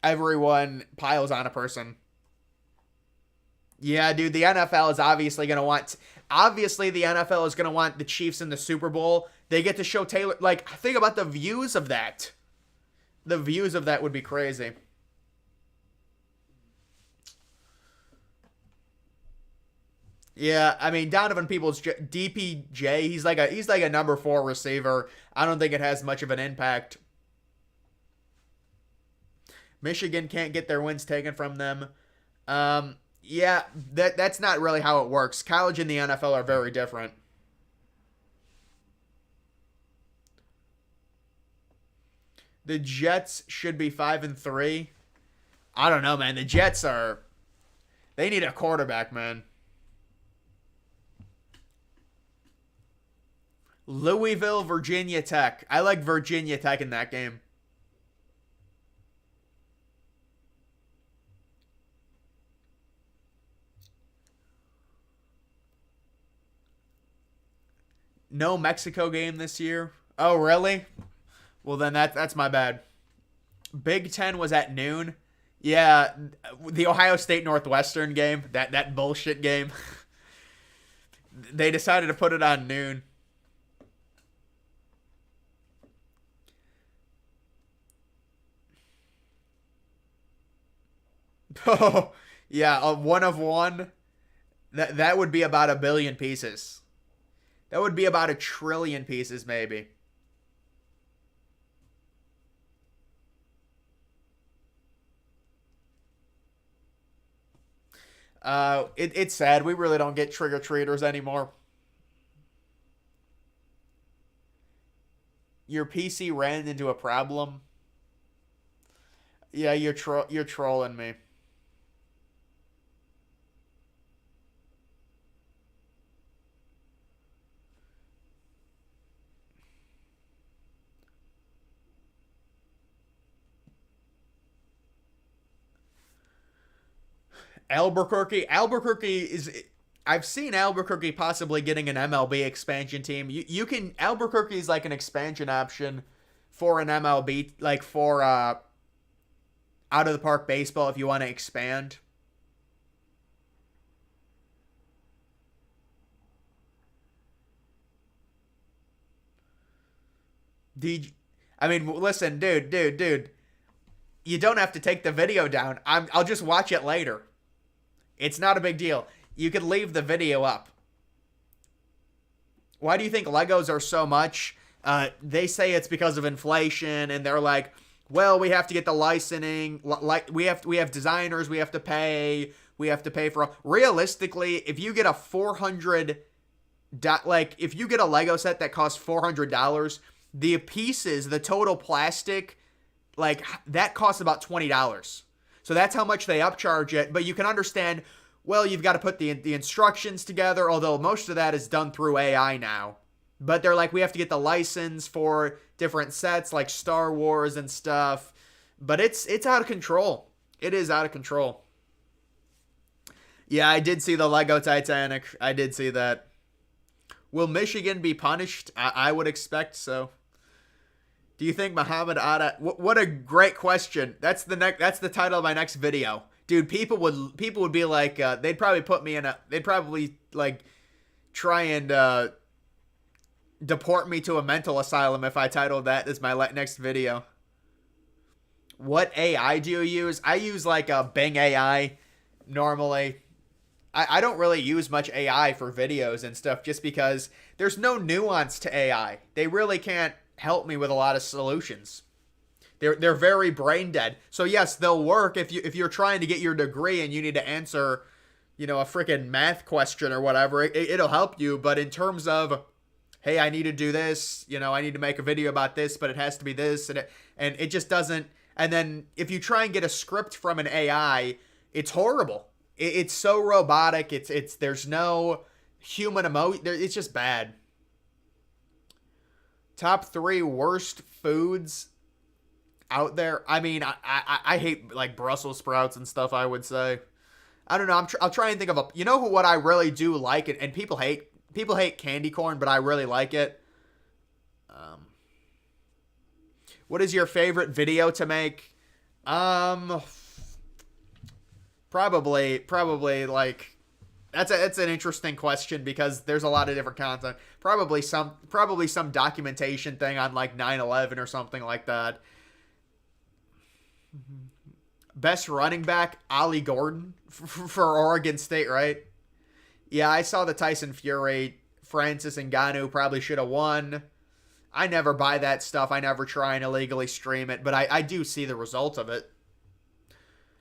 everyone piles on a person. Yeah, dude, the NFL is obviously going to want... Obviously, the NFL is going to want the Chiefs in the Super Bowl. They get to show Taylor... Like, think about the views of that. The views of that would be crazy. Yeah, I mean Donovan Peoples DPJ, he's like a number 4 receiver. I don't think it has much of an impact. Michigan can't get their wins taken from them. Yeah, that's not really how it works. College and the NFL are very different. The Jets should be 5-3. I don't know, man. The Jets they need a quarterback, man. Louisville, Virginia Tech. I like Virginia Tech in that game. No Mexico game this year. Oh, really? Well, then that's my bad. Big Ten was at noon. Yeah, the Ohio State Northwestern game, that bullshit game. They decided to put it on noon. Oh, yeah, a 1 of 1. That would be about 1 billion pieces. That would be about 1 trillion pieces, maybe. It's sad. We really don't get trick-or-treaters anymore. Your PC ran into a problem. Yeah, you're trolling me. Albuquerque is. I've seen Albuquerque possibly getting an MLB expansion team. You can Albuquerque is like an expansion option for an MLB, like for out of the park baseball if you want to expand. Did I mean listen, dude. You don't have to take the video down. I'll just watch it later. It's not a big deal. You could leave the video up. Why do you think Legos are so much? They say it's because of inflation, and they're like, well, we have to get the licensing. Like we have designers. We have to pay. We have to pay for. Realistically, if you get a if you get a Lego set that costs $400, the pieces, the total plastic, like that costs about $20. So that's how much they upcharge it. But you can understand, well, you've got to put the instructions together, although most of that is done through AI now. But they're like, we have to get the license for different sets like Star Wars and stuff. But it's out of control. It is out of control. Yeah, I did see the Lego Titanic. I did see that. Will Michigan be punished? I would expect so. Do you think Muhammad Atta? What a great question. That's the title of my next video, dude. People would be like, they'd probably put me in a. They'd probably like try and deport me to a mental asylum if I titled that as my next video. What AI do you use? I use like a Bing AI normally. I don't really use much AI for videos and stuff just because there's no nuance to AI. They really can't help me with a lot of solutions. They're very brain dead. So yes, they'll work if you're trying to get your degree and you need to answer, a freaking math question or whatever. It'll help you, but in terms of, hey, I need to do this, I need to make a video about this, but it has to be this, and it just doesn't. And then if you try and get a script from an AI, it's horrible. It's so robotic. There's no human emotion. It's just bad. Top 3 worst foods out there. I mean, I hate like Brussels sprouts and stuff. I would say, I don't know. I'll try and think of what I really do like, and people hate candy corn, but I really like it. What is your favorite video to make? Probably like that's an interesting question because there's a lot of different content. Probably some documentation thing on like 9/11 or something like that. Best running back, Ollie Gordon for Oregon State, right? Yeah, I saw the Tyson Fury, Francis Ngannou probably should have won. I never buy that stuff. I never try and illegally stream it, but I do see the result of it.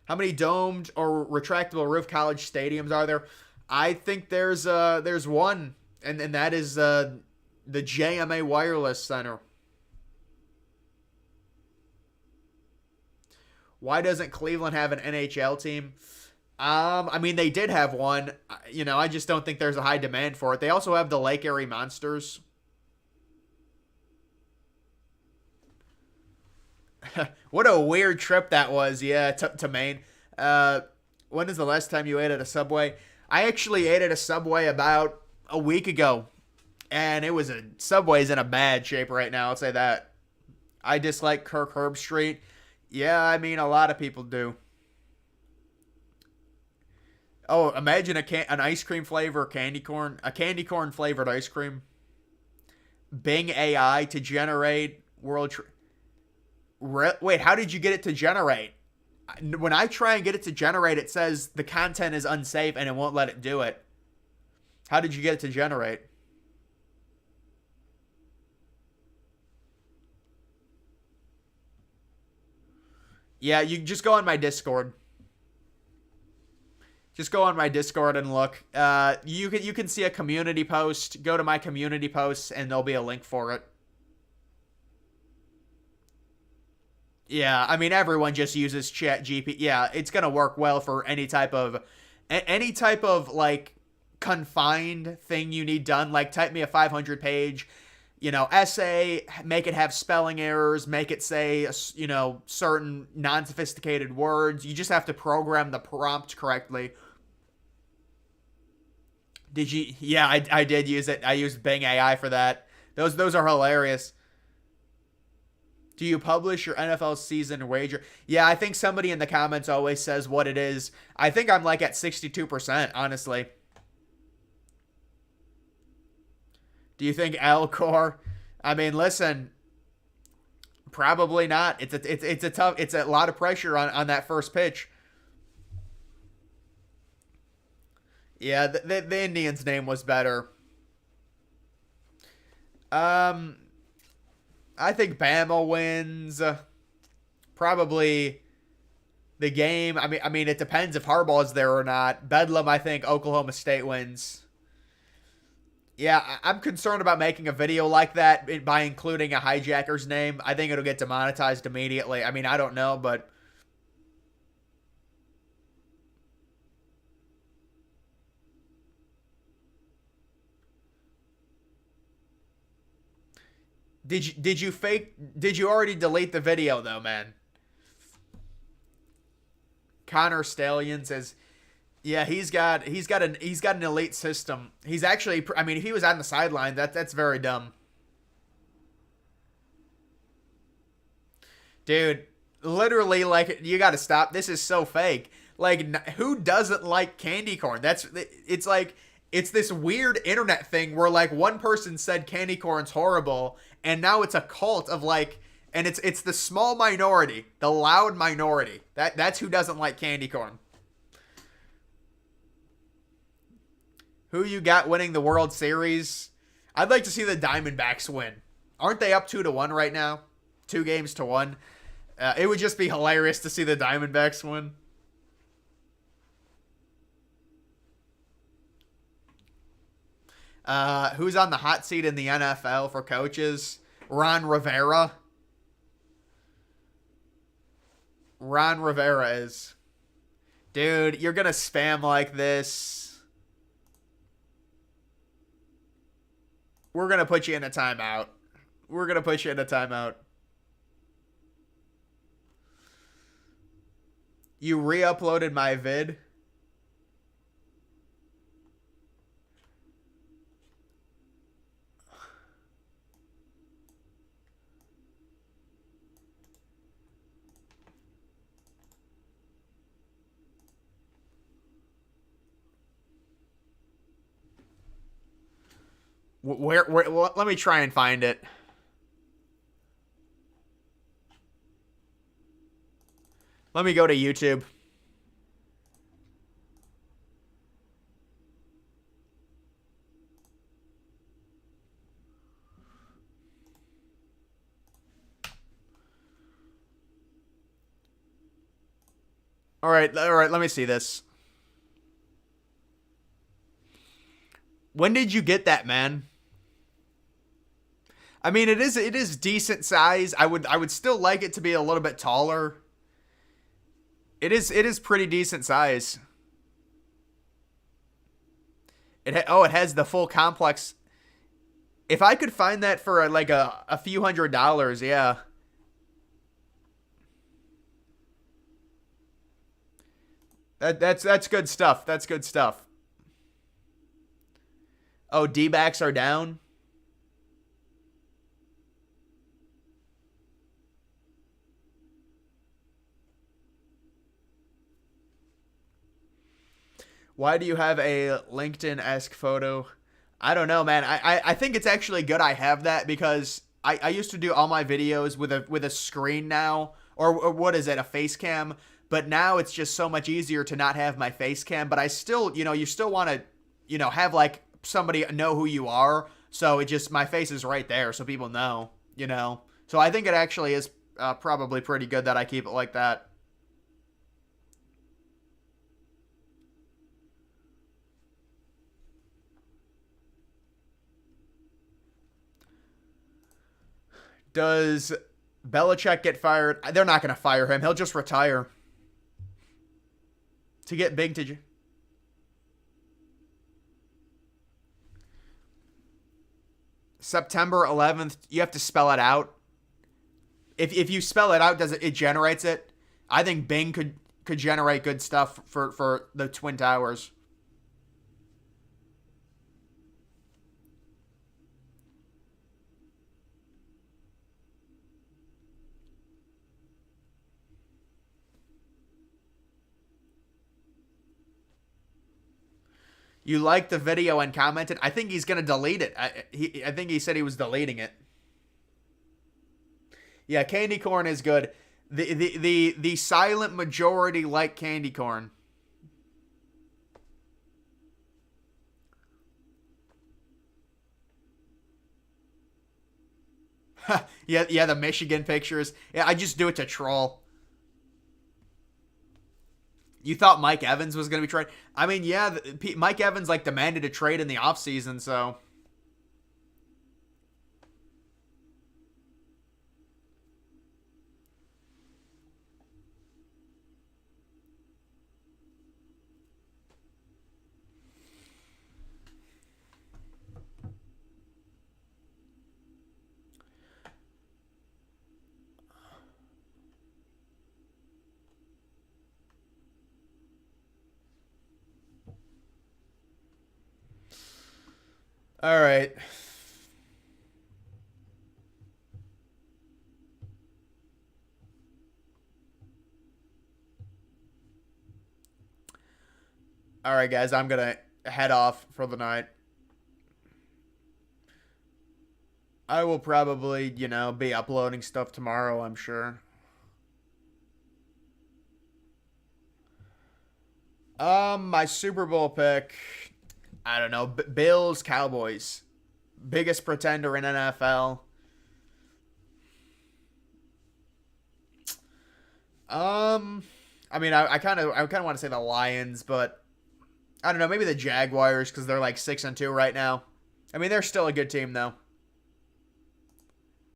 How many domed or retractable roof college stadiums are there? I think there's one, and that is the JMA Wireless Center. Why doesn't Cleveland have an NHL team? I mean, they did have one. I just don't think there's a high demand for it. They also have the Lake Erie Monsters. What a weird trip that was, yeah, to Maine. When is the last time you ate at a Subway? I actually ate at a Subway about a week ago, and Subway's in a bad shape right now, I'll say that. I dislike Kirk Herbstreit. Yeah, I mean, a lot of people do. Oh, imagine an ice cream flavor candy corn, a candy corn flavored ice cream. Bing AI to generate Wait, how did you get it to generate? When I try and get it to generate, it says the content is unsafe and it won't let it do it. How did you get it to generate? Yeah, you just go on my Discord. Just go on my Discord and look. You can see a community post. Go to my community posts, and there'll be a link for it. Yeah, I mean everyone just uses Chat GP. Yeah, it's gonna work well for any type of like confined thing you need done. Like type me a 500 page, essay. Make it have spelling errors. Make it say certain non-sophisticated words. You just have to program the prompt correctly. Did you? Yeah, I did use it. I used Bing AI for that. Those are hilarious. Do you publish your NFL season wager? Yeah, I think somebody in the comments always says what it is. I think I'm like at 62%, honestly. Do you think Alcor? I mean, listen, probably not. It's a lot of pressure on that first pitch. Yeah, the Indians' name was better. Um, I think Bama wins. Probably the game. I mean, it depends if Harbaugh is there or not. Bedlam, I think Oklahoma State wins. Yeah, I'm concerned about making a video like that by including a hijacker's name. I think it'll get demonetized immediately. I mean, I don't know, but did you already delete the video though, man? Connor Stallion says, yeah, he's got an elite system. He's actually, I mean, if he was on the sideline, that's very dumb. Dude, literally, like, you got to stop. This is so fake. Like, who doesn't like candy corn? It's like, it's this weird internet thing where, like, one person said candy corn's horrible, and now it's a cult of, like, and it's the small minority, the loud minority. That's who doesn't like candy corn. Who you got winning the World Series? I'd like to see the Diamondbacks win. Aren't they up 2-1 right now? 2-1. It would just be hilarious to see the Diamondbacks win. Who's on the hot seat in the NFL for coaches? Ron Rivera. Ron Rivera is. Dude, you're going to spam like this. We're going to put you in a timeout. We're going to put you in a timeout. You re-uploaded my vid. Where let me try and find it. Let me go to YouTube. All right, let me see this. When did you get that, man? I mean, it is decent size. I would still like it to be a little bit taller. It is pretty decent size. It has the full complex. If I could find that for like a few $100s, yeah. That's good stuff. That's good stuff. Oh, D-backs are down. Why do you have a LinkedIn-esque photo? I don't know, man. I think it's actually good I have that because I used to do all my videos with a screen now. Or what is it, a face cam? But now it's just so much easier to not have my face cam. But I still, you still want to, have like somebody know who you are. So my face is right there so people know. So I think it actually is probably pretty good that I keep it like that. Does Belichick get fired? They're not going to fire him. He'll just retire. To get big to... September 11th, you have to spell it out. If you spell it out, it generates it? I think Bing could generate good stuff for the Twin Towers. You liked the video and commented. I think he's going to delete it. I think he said he was deleting it. Yeah, candy corn is good. The silent majority like candy corn. Yeah, the Michigan pictures. Yeah, I just do it to troll. You thought Mike Evans was going to be traded? I mean, yeah, Mike Evans like demanded a trade in the offseason, so... All right. All right, guys, I'm going to head off for the night. I will probably, be uploading stuff tomorrow, I'm sure. My Super Bowl pick, I don't know, Bills, Cowboys. Biggest pretender in NFL. I mean, I kind of want to say the Lions, but I don't know, maybe the Jaguars because they're like 6-2 right now. I mean, they're still a good team though.